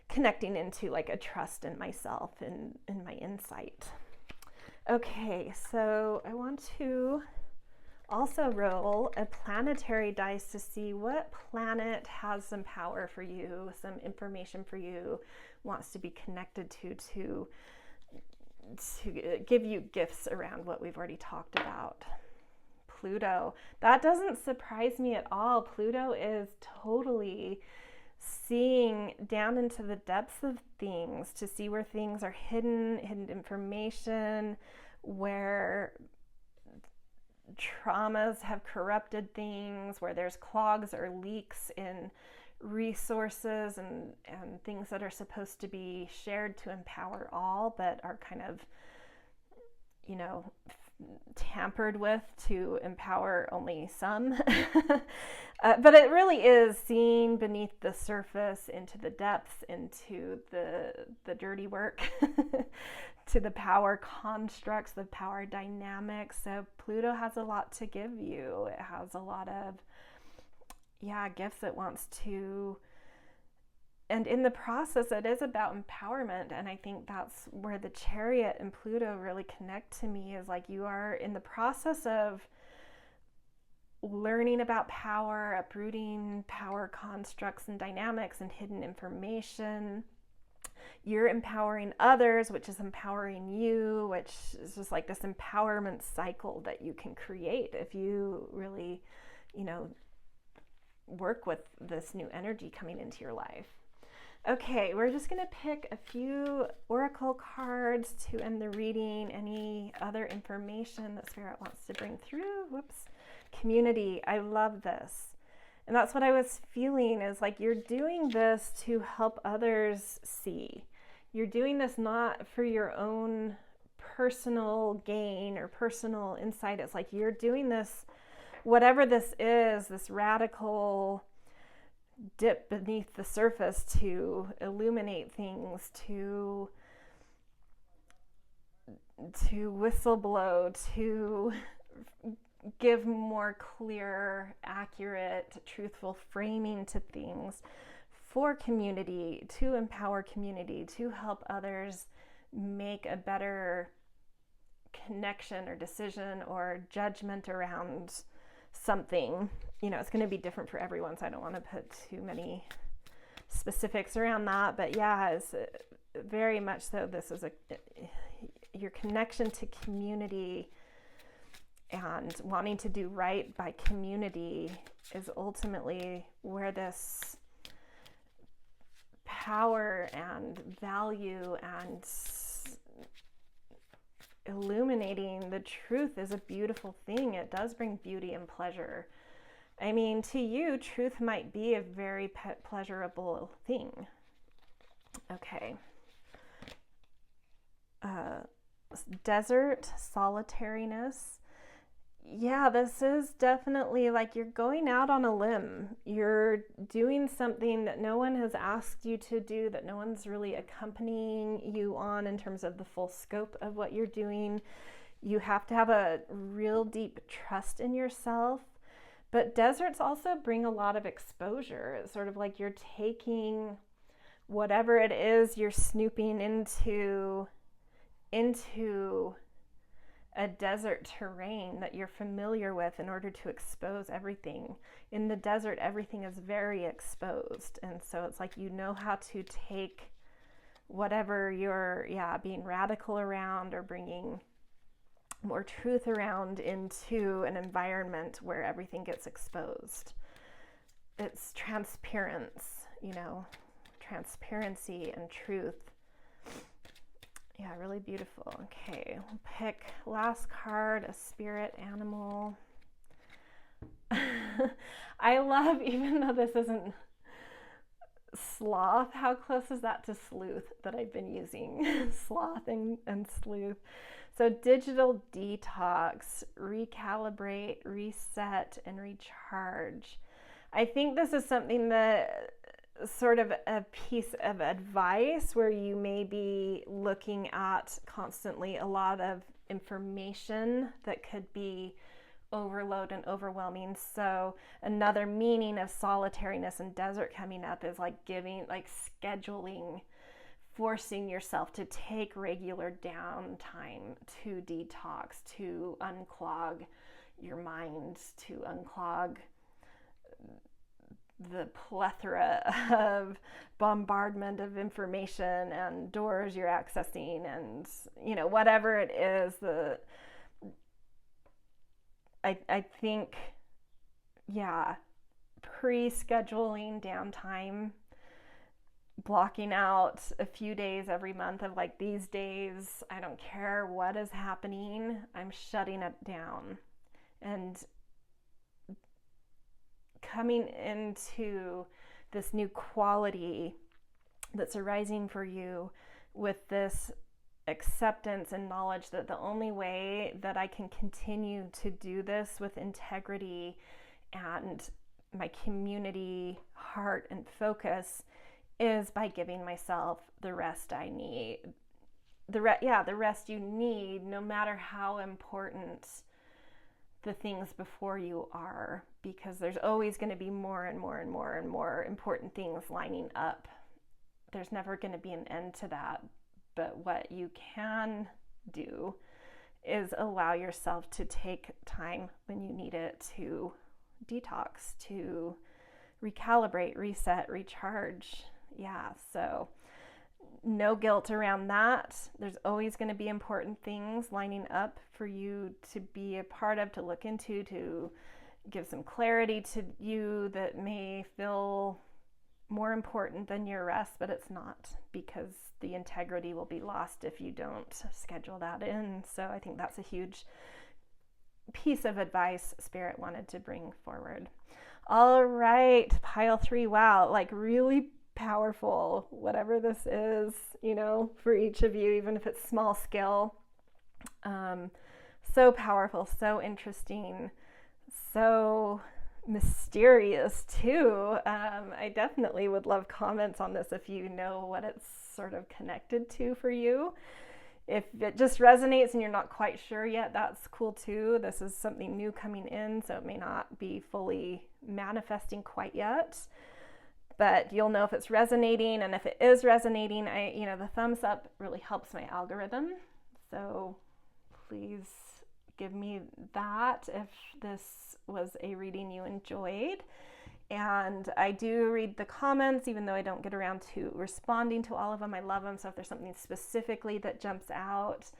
connecting into like a trust in myself and in my insight. Okay, so I want to also roll a planetary dice to see what planet has some power for you, some information for you, wants to be connected to give you gifts around what we've already talked about. Pluto. That doesn't surprise me at all. Pluto is totally seeing down into the depths of things to see where things are hidden information, where traumas have corrupted things, where there's clogs or leaks in resources and things that are supposed to be shared to empower all, but are kind of, tampered with to empower only some. But it really is seeing beneath the surface, into the depths, into the dirty work, to the power constructs, the power dynamics. So Pluto has a lot to give you. It has a lot of gifts it wants to, and in the process it is about empowerment. And I think that's where the Chariot and Pluto really connect to me, is like you are in the process of learning about power, uprooting power constructs and dynamics and hidden information. You're empowering others, which is empowering you, which is just like this empowerment cycle that you can create if you really, work with this new energy coming into your life. Okay, we're just going to pick a few oracle cards to end the reading. Any other information that Spirit wants to bring through? Whoops. Community. I love this. And that's what I was feeling, is like you're doing this to help others see. You're doing this not for your own personal gain or personal insight. It's like you're doing this, whatever this is, this radical dip beneath the surface to illuminate things, to whistleblow, to give more clear, accurate, truthful framing to things for community, to empower community, to help others make a better connection or decision or judgment around something. It's going to be different for everyone, so I don't want to put too many specifics around that. But it's very much so, this is your connection to community and wanting to do right by community is ultimately where this power and value and illuminating the truth is a beautiful thing. It does bring beauty and pleasure. I mean, to you, truth might be a very pleasurable thing. Okay. Desert, solitariness. Yeah, this is definitely like you're going out on a limb. You're doing something that no one has asked you to do, that no one's really accompanying you on in terms of the full scope of what you're doing. You have to have a real deep trust in yourself. But deserts also bring a lot of exposure. It's sort of like you're taking whatever it is you're snooping into a desert terrain that you're familiar with in order to expose everything. In the desert, everything is very exposed. And so it's like you know how to take whatever you're being radical around or bringing more truth around into an environment where everything gets exposed. It's transparency and truth. Yeah, really beautiful. Okay, we'll pick last card, a spirit animal. I love, even though this isn't sloth. How close is that to sleuth that I've been using? Sloth and sleuth. So digital detox, recalibrate, reset, and recharge. I think this is something that sort of a piece of advice where you may be looking at constantly a lot of information that could be overload and overwhelming. So another meaning of solitariness and desert coming up is like scheduling, forcing yourself to take regular downtime to detox, to unclog your mind, to unclog the plethora of bombardment of information and doors you're accessing, and whatever it is. I think, pre-scheduling downtime, blocking out a few days every month of like, these days, I don't care what is happening, I'm shutting it down. And coming into this new quality that's arising for you with this acceptance and knowledge that the only way that I can continue to do this with integrity and my community heart and focus is by giving myself the rest I need. The rest you need, no matter how important the things before you are, because there's always going to be more and more and more and more important things lining up. There's never going to be an end to that. But what you can do is allow yourself to take time when you need it to detox, to recalibrate, reset, recharge. So no guilt around that. There's always going to be important things lining up for you to be a part of, to look into, to give some clarity to you that may feel more important than your rest, but it's not, because the integrity will be lost if you don't schedule that in. So I think that's a huge piece of advice Spirit wanted to bring forward. All right, pile 3. Wow, like really powerful, whatever this is, for each of you, even if it's small scale. So powerful, so interesting, so mysterious too. I definitely would love comments on this if you know what it's sort of connected to for you. If it just resonates and you're not quite sure yet, that's cool too. This is something new coming in, so it may not be fully manifesting quite yet, but you'll know if it's resonating. And if it is resonating, the thumbs up really helps my algorithm. So please give me that if this was a reading you enjoyed. And I do read the comments, even though I don't get around to responding to all of them. I love them. So if there's something specifically that jumps out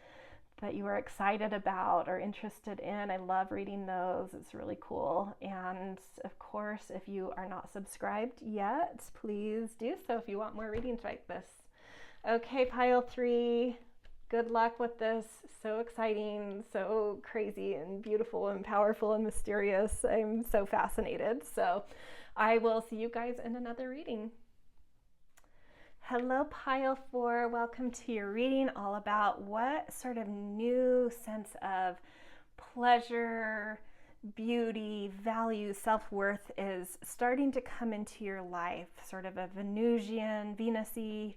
that you are excited about or interested in, I love reading those. It's really cool. And of course, if you are not subscribed yet, please do so if you want more readings like this. Okay, pile 3. Good luck with this. So exciting, so crazy and beautiful and powerful and mysterious. I'm so fascinated. So I will see you guys in another reading. Hello, pile 4. Welcome to your reading, all about what sort of new sense of pleasure, beauty, value, self-worth is starting to come into your life. Sort of a Venusian, Venus-y,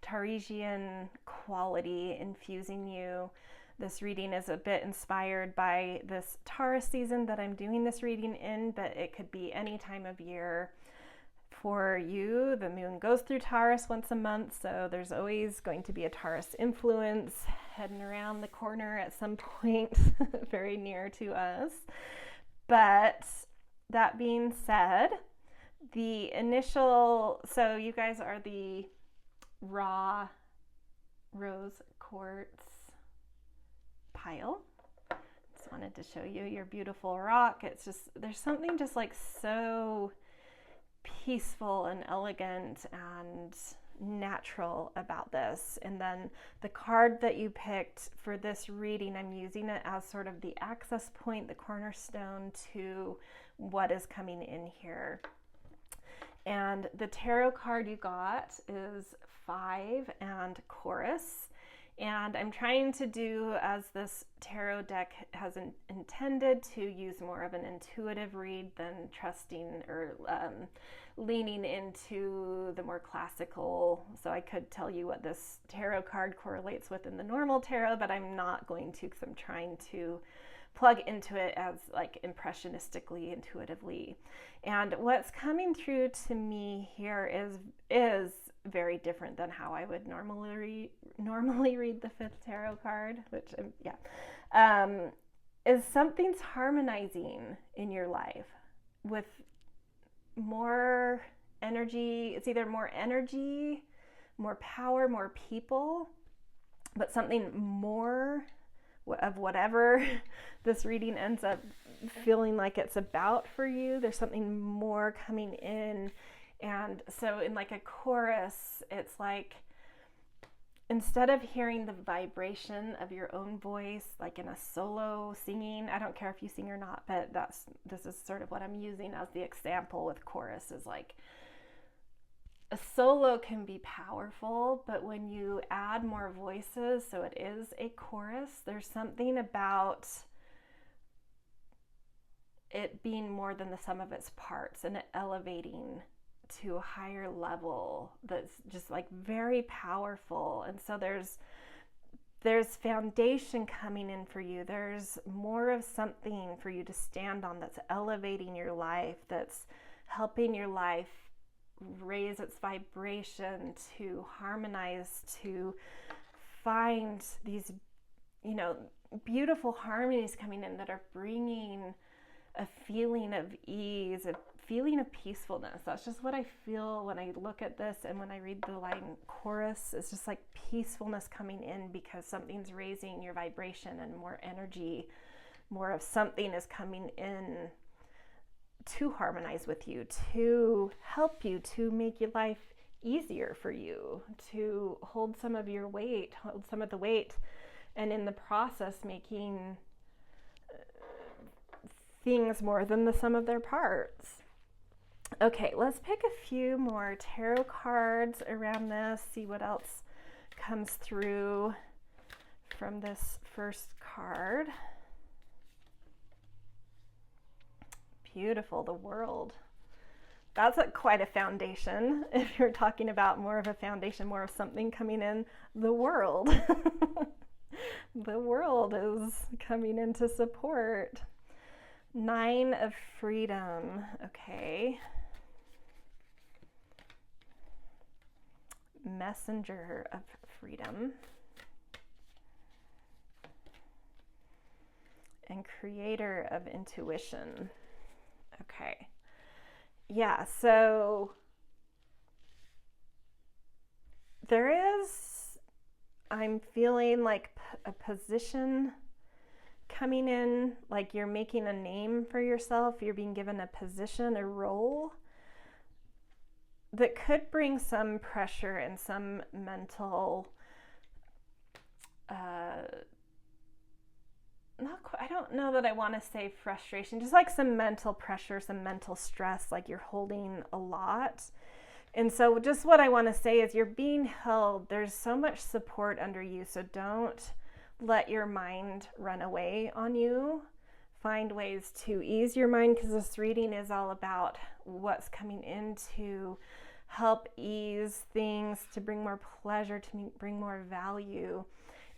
Taurosian quality infusing you. This reading is a bit inspired by this Taurus season that I'm doing this reading in, but it could be any time of year for you. The moon goes through Taurus once a month, so there's always going to be a Taurus influence heading around the corner at some point very near to us. But that being said, so you guys are the raw rose quartz pile. Just wanted to show you your beautiful rock. It's just, there's something just like so peaceful and elegant and natural about this. And then the card that you picked for this reading, I'm using it as sort of the access point, the cornerstone to what is coming in here. And the tarot card you got is 5 and Chorus. And I'm trying to do, as this tarot deck has intended, to use more of an intuitive read than trusting or leaning into the more classical. So I could tell you what this tarot card correlates with in the normal tarot, but I'm not going to, because I'm trying to plug into it as like impressionistically, intuitively. And what's coming through to me here is very different than how I would normally read the 5th tarot card, which is something's harmonizing in your life with more energy. It's either more energy, more power, more people, but something more of whatever this reading ends up feeling like it's about for you. There's something more coming in. And so in like a chorus, it's like, instead of hearing the vibration of your own voice, like in a solo singing, I don't care if you sing or not, but this is sort of what I'm using as the example with chorus, is like a solo can be powerful, but when you add more voices, so it is a chorus, there's something about it being more than the sum of its parts and it elevating to a higher level that's just like very powerful. And so there's foundation coming in for you. There's more of something for you to stand on that's elevating your life, that's helping your life raise its vibration, to harmonize, to find these, beautiful harmonies coming in that are bringing a feeling of ease, a feeling of peacefulness. That's just what I feel when I look at this, and when I read the line chorus, it's just like peacefulness coming in, because something's raising your vibration and more energy, more of something is coming in to harmonize with you, to help you, to make your life easier for you, to hold some of your weight, hold some of the weight, and in the process making things more than the sum of their parts. Okay, let's pick a few more tarot cards around this, see what else comes through from this first card. Beautiful, the World. That's quite a foundation. If you're talking about more of a foundation, more of something coming in, the World. The World is coming in to support. 9 of Freedom. Okay. Messenger of Freedom. And Creator of Intuition. Okay. Yeah, so I'm feeling like a position coming in, like you're making a name for yourself, you're being given a position, a role that could bring some pressure and some mental, I don't know that I want to say frustration, just like some mental pressure, some mental stress, like you're holding a lot. And so just what I want to say is you're being held. There's so much support under you, so don't let your mind run away on you. Find ways to ease your mind, because this reading is all about what's coming in to help ease things, to bring more pleasure, to bring more value.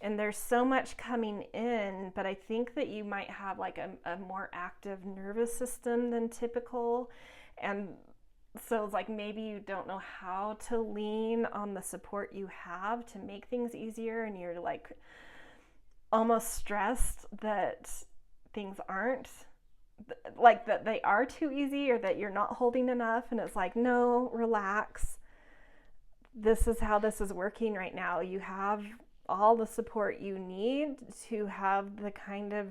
And there's so much coming in, but I think that you might have like a more active nervous system than typical. And so it's like maybe you don't know how to lean on the support you have to make things easier, and you're like almost stressed that things aren't, like that they are too easy, or that you're not holding enough. And it's like, no, relax. This is how this is working right now. You have all the support you need to have the kind of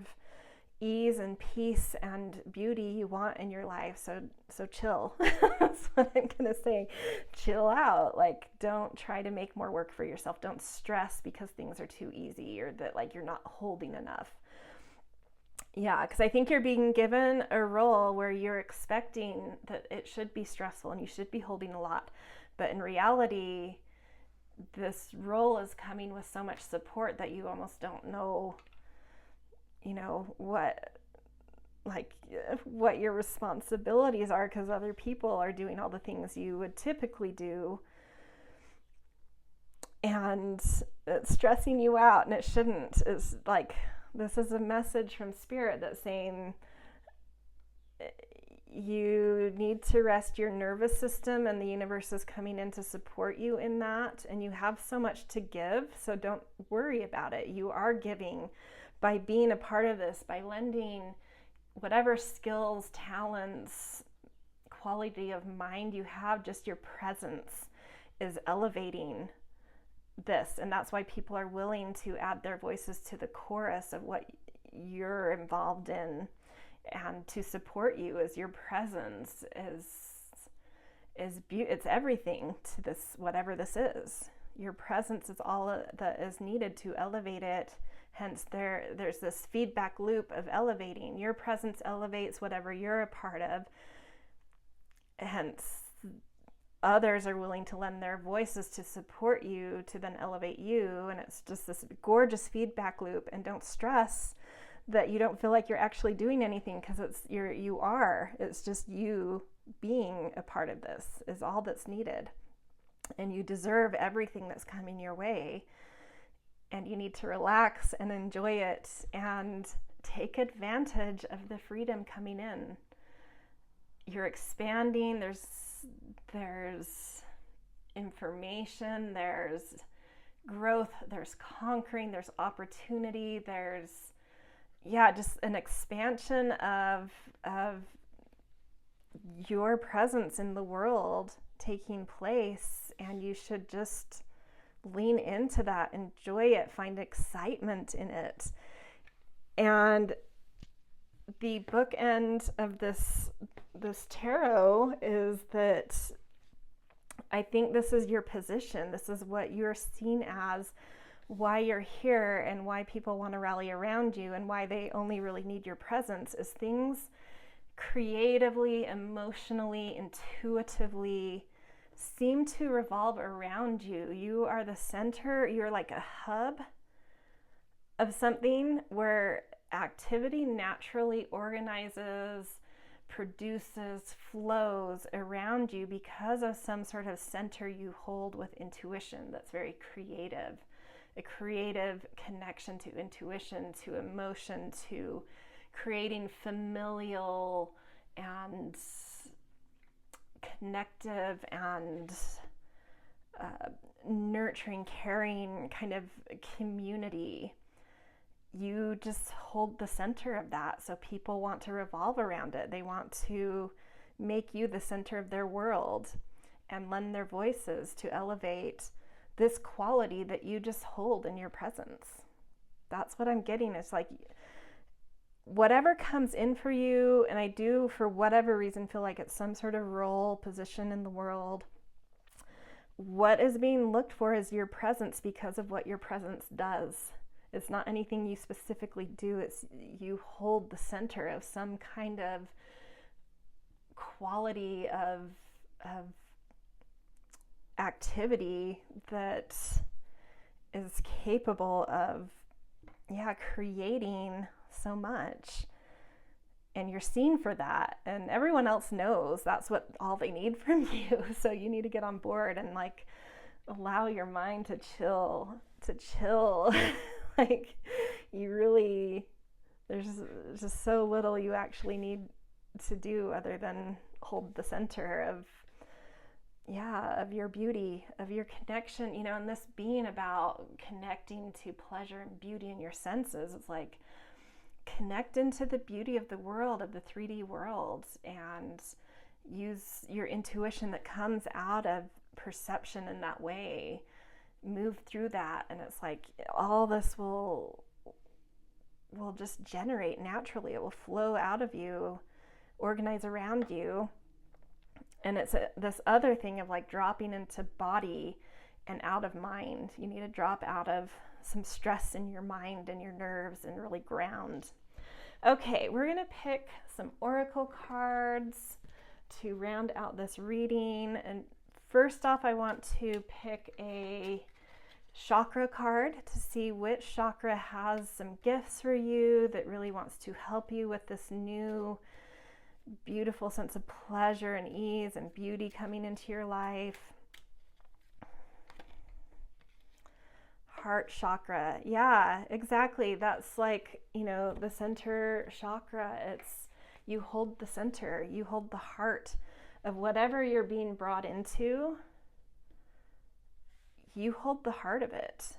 ease and peace and beauty you want in your life. So chill. That's what I'm gonna say. Chill out. Like, don't try to make more work for yourself. Don't stress because things are too easy, or that like you're not holding enough. Yeah, because I think you're being given a role where you're expecting that it should be stressful and you should be holding a lot. But in reality, this role is coming with so much support that you almost don't know, what your responsibilities are, because other people are doing all the things you would typically do. And it's stressing you out, and it shouldn't. It's like, this is a message from Spirit that's saying you need to rest your nervous system, and the universe is coming in to support you in that. And you have so much to give, so don't worry about it. You are giving by being a part of this, by lending whatever skills, talents, quality of mind you have. Just your presence is elevating this, and that's why people are willing to add their voices to the chorus of what you're involved in, and to support you. As your presence it's everything to this, whatever this is. Your presence is all that is needed to elevate it. Hence there's this feedback loop of elevating. Your presence elevates whatever you're a part of. Hence others are willing to lend their voices to support you, to then elevate you. And it's just this gorgeous feedback loop. And don't stress that you don't feel like you're actually doing anything, because you are. It's just you being a part of this is all that's needed. And you deserve everything that's coming your way. And you need to relax and enjoy it and take advantage of the freedom coming in. You're expanding. There's information, there's growth, there's conquering, there's opportunity, there's just an expansion of your presence in the world taking place. And you should just lean into that, enjoy it, find excitement in it. And the bookend of this tarot is that I think this is your position. This is what you're seen as, why you're here, and why people want to rally around you, and why they only really need your presence, is things creatively, emotionally, intuitively seem to revolve around you. You are the center. You're like a hub of something where activity naturally organizes, produces, flows around you because of some sort of center you hold with intuition that's very creative. A creative connection to intuition, to emotion, to creating familial and connective and nurturing, caring kind of community. You just hold the center of that, so people want to revolve around it. They want to make you the center of their world and lend their voices to elevate this quality that you just hold in your presence. That's what I'm getting. It's like whatever comes in for you, and I do, for whatever reason, feel like it's some sort of role, position in the world. What is being looked for is your presence, because of what your presence does. It's not anything you specifically do. It's you hold the center of some kind of quality of activity that is capable of creating so much. And you're seen for that, and everyone else knows that's what all they need from you. So you need to get on board and like allow your mind to chill. Like, you really, there's just so little you actually need to do other than hold the center of your beauty, of your connection, and this being about connecting to pleasure and beauty in your senses. It's like, connect into the beauty of the world, of the 3D world, and use your intuition that comes out of perception in that way. Move through that, and it's like all this will just generate naturally. It will flow out of you, organize around you. And it's this other thing of like dropping into body and out of mind. You need to drop out of some stress in your mind and your nerves and really ground. Okay, we're going to pick some oracle cards to round out this reading. And first off, I want to pick a chakra card to see which chakra has some gifts for you that really wants to help you with this new beautiful sense of pleasure and ease and beauty coming into your life. Heart chakra. Yeah, exactly. That's like, the center chakra. It's you hold the center, you hold the heart of whatever you're being brought into. You hold the heart of it.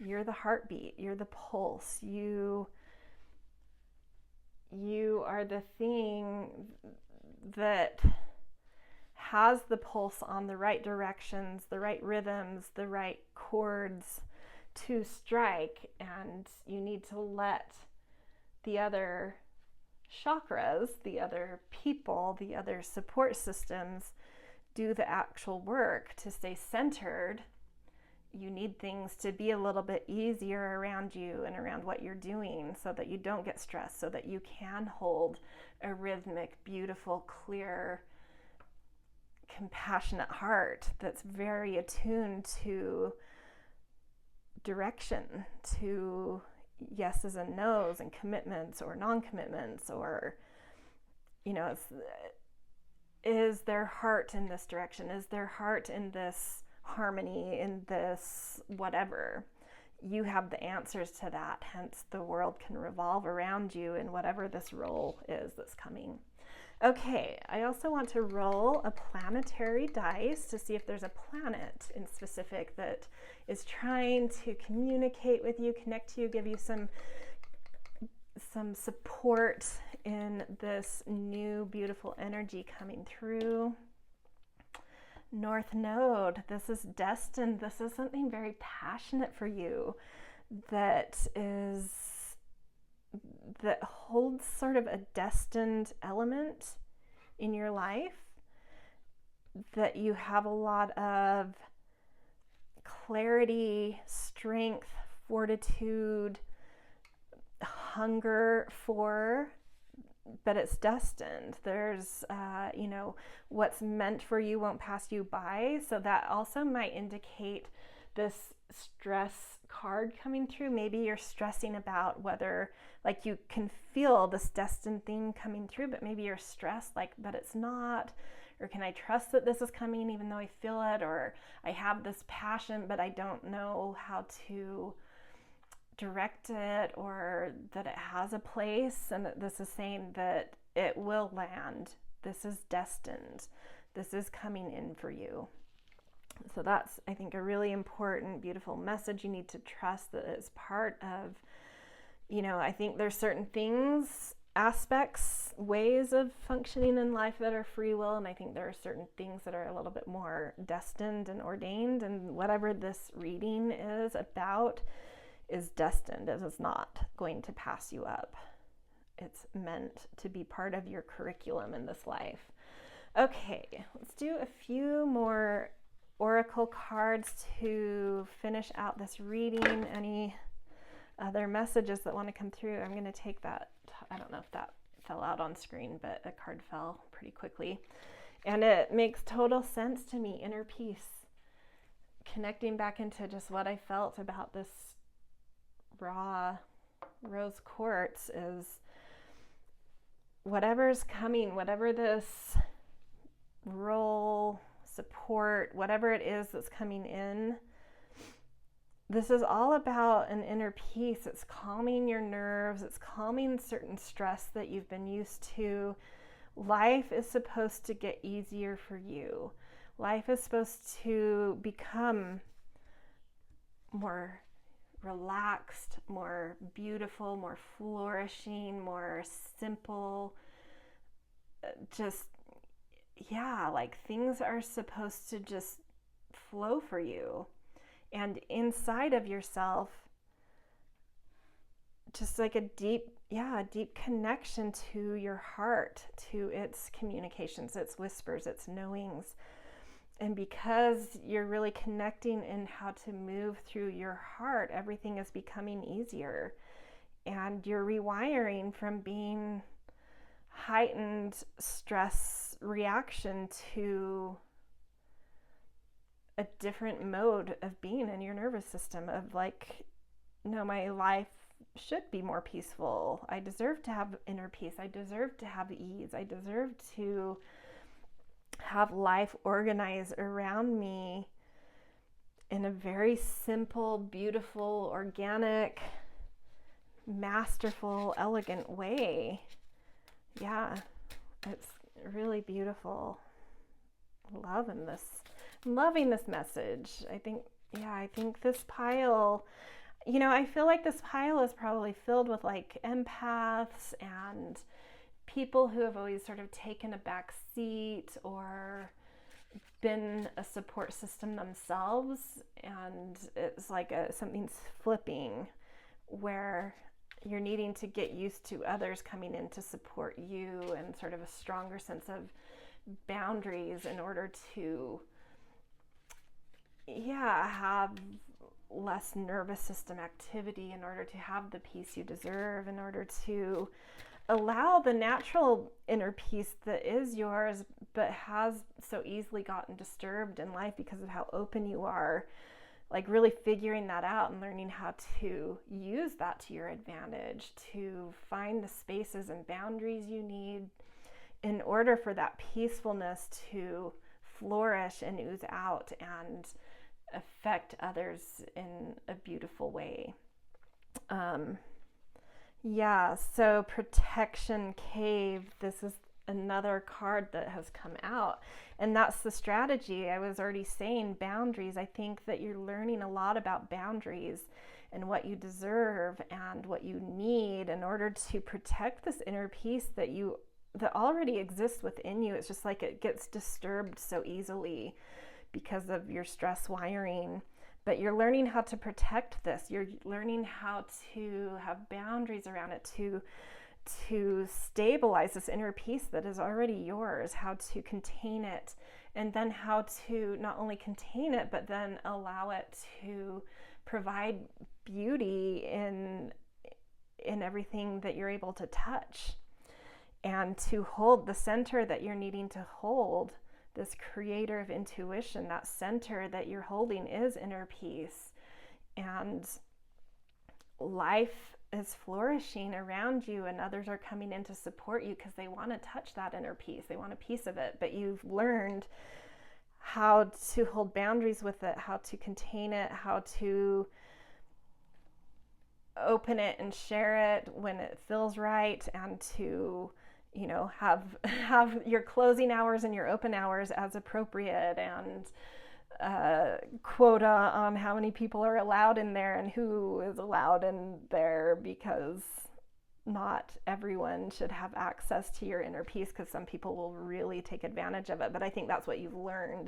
You're the heartbeat, you're the pulse. You are the thing that has the pulse on the right directions, the right rhythms, the right chords to strike, and you need to let the other chakras, the other people, the other support systems do the actual work to stay centered. You need things to be a little bit easier around you and around what you're doing so that you don't get stressed, so that you can hold a rhythmic, beautiful, clear, compassionate heart that's very attuned to direction, to yeses and nos and commitments or non-commitments, or is their heart in this direction? Is their heart in this harmony, in this whatever? You have the answers to that, hence the world can revolve around you in whatever this role is that's coming. Okay, I also want to roll a planetary dice to see if there's a planet in specific that is trying to communicate with you, connect to you, give you some support in this new beautiful energy coming through. North Node, this is destined. This is something very passionate for you that holds sort of a destined element in your life, that you have a lot of clarity, strength, fortitude, hunger for, but it's destined. There's, what's meant for you won't pass you by. So that also might indicate this stress card coming through. Maybe you're stressing about whether, like, you can feel this destined thing coming through, but maybe you're stressed, like, but it's not, or can I trust that this is coming even though I feel it, or I have this passion, but I don't know how to direct it, or that it has a place, and that this is saying that it will land. This is destined. This is coming in for you. So that's, I think, a really important, beautiful message. You need to trust that it's part of, I think there's certain things, aspects, ways of functioning in life that are free will, and I think there are certain things that are a little bit more destined and ordained, and whatever this reading is about is destined. It is not going to pass you up. It's meant to be part of your curriculum in this life. Okay, let's do a few more oracle cards to finish out this reading. Any other messages that want to come through? I'm going to take that. I don't know if that fell out on screen, but a card fell pretty quickly. And it makes total sense to me. Inner peace. Connecting back into just what I felt about this raw rose quartz is whatever's coming, whatever this role, support, whatever it is that's coming in, this is all about an inner peace. It's calming your nerves. It's calming certain stress that you've been used to. Life is supposed to get easier for you. Life is supposed to become more relaxed, more beautiful, more flourishing, more simple. Like things are supposed to just flow for you. And inside of yourself, just like a deep connection to your heart, to its communications, its whispers, its knowings. And because you're really connecting in how to move through your heart, everything is becoming easier. and you're rewiring from being heightened stress reaction to a different mode of being in your nervous system of like, no, my life should be more peaceful. I deserve to have inner peace. I deserve to have ease. I deserve to have life organized around me in a very simple, beautiful, organic, masterful, elegant way. Yeah, it's really beautiful. Loving this message. I think this pile, I feel like this pile is probably filled with like empaths and people who have always sort of taken a back seat or been a support system themselves, and it's like something's flipping where you're needing to get used to others coming in to support you and sort of a stronger sense of boundaries in order to have less nervous system activity, in order to have the peace you deserve, in order to allow the natural inner peace that is yours but has so easily gotten disturbed in life because of how open you are, like really figuring that out and learning how to use that to your advantage, to find the spaces and boundaries you need in order for that peacefulness to flourish and ooze out and affect others in a beautiful way. So Protection Cave, this is another card that has come out, and that's the strategy. I was already saying boundaries. I think that you're learning a lot about boundaries and what you deserve and what you need in order to protect this inner peace that already exists within you. It's just like it gets disturbed so easily because of your stress wiring. But you're learning how to protect this. You're learning how to have boundaries around it, to stabilize this inner peace that is already yours, how to contain it, and then how to not only contain it, but then allow it to provide beauty in everything that you're able to touch, and to hold the center that you're needing to hold. This creator of intuition, that center that you're holding is inner peace, and life is flourishing around you, and others are coming in to support you because they want to touch that inner peace. They want a piece of it, but you've learned how to hold boundaries with it, how to contain it, how to open it and share it when it feels right, and to have your closing hours and your open hours as appropriate, and quota on how many people are allowed in there and who is allowed in there, because not everyone should have access to your inner peace, because some people will really take advantage of it. But I think that's what you've learned.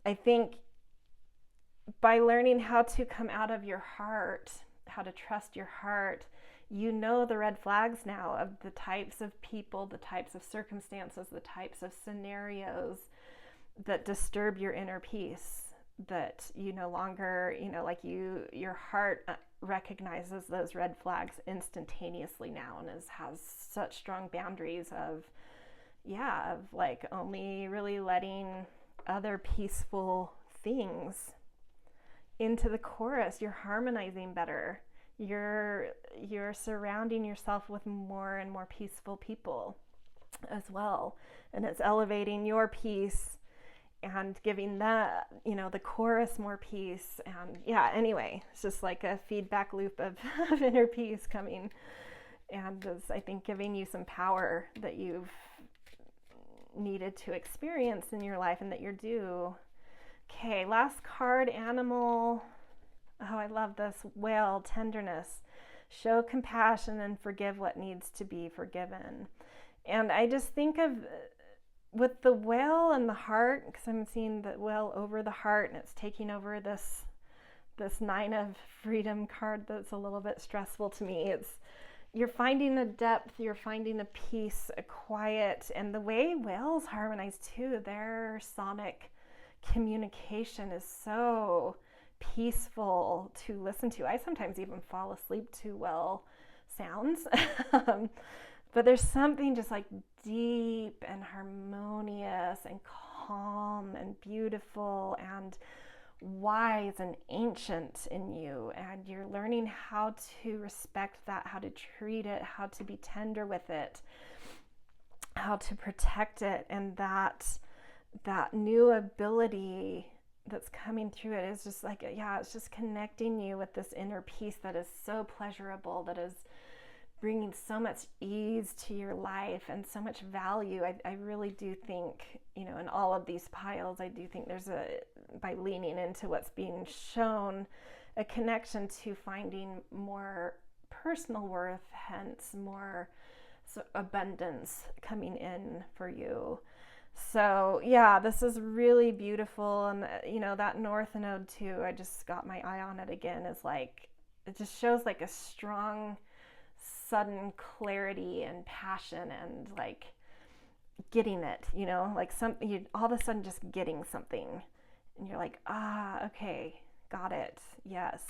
I think by learning how to come out of your heart, how to trust your heart, you know the red flags now of the types of people, the types of circumstances, the types of scenarios that disturb your inner peace, that you no longer, your heart recognizes those red flags instantaneously now, and has such strong boundaries of like only really letting other peaceful things into the chorus. You're harmonizing better. You're surrounding yourself with more and more peaceful people as well, and it's elevating your peace and giving that, the chorus more peace. And anyway, it's just like a feedback loop of inner peace coming, and is, I think, giving you some power that you've needed to experience in your life and that you're due. Okay, last card, animal. Oh, I love this. Whale, tenderness. Show compassion and forgive what needs to be forgiven. And I just think of, with the whale and the heart, because I'm seeing the whale over the heart, and it's taking over this 9 of freedom card that's a little bit stressful to me. You're finding a depth, you're finding a peace, a quiet, and the way whales harmonize too, their sonic communication is so peaceful to listen to. I sometimes even fall asleep to sounds. But there's something just like deep and harmonious and calm and beautiful and wise and ancient in you, and you're learning how to respect that, how to treat it, how to be tender with it, how to protect it. And that new ability that's coming through it is just like, yeah, it's just connecting you with this inner peace that is so pleasurable, that is bringing so much ease to your life and so much value. I really do think, in all of these piles, I do think there's by leaning into what's being shown, a connection to finding more personal worth, hence more abundance coming in for you. So yeah, this is really beautiful. And that North Node too, I just got my eye on it again, is like, it just shows like a strong, sudden clarity and passion and like getting it, like something, you all of a sudden just getting something, and you're like, okay, got it. Yes,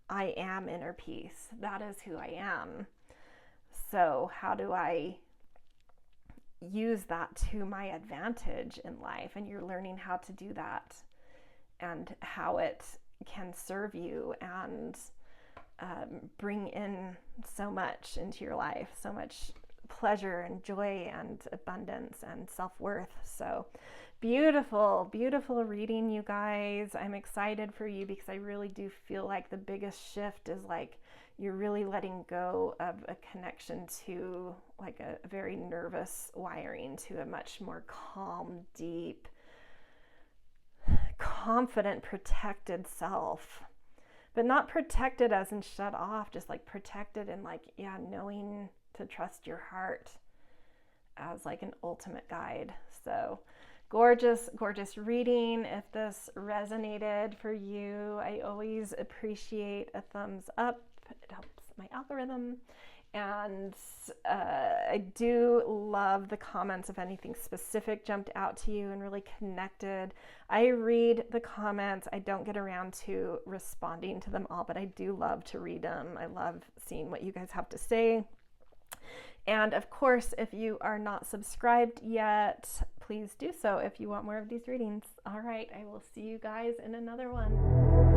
I am inner peace. That is who I am. So how do I use that to my advantage in life? And you're learning how to do that and how it can serve you and bring in so much into your life, so much pleasure and joy and abundance and self-worth. So beautiful, beautiful reading, you guys. I'm excited for you because I really do feel like the biggest shift is like you're really letting go of a connection to like a very nervous wiring to a much more calm, deep, confident, protected self. But not protected as in shut off, just like protected in like, yeah, knowing to trust your heart as like an ultimate guide. So gorgeous, gorgeous reading. If this resonated for you, I always appreciate a thumbs up. It helps my algorithm. And I do love the comments if anything specific jumped out to you and really connected. I read the comments. I don't get around to responding to them all, but I do love to read them. I love seeing what you guys have to say. And of course, if you are not subscribed yet, please do so if you want more of these readings. All right, I will see you guys in another one.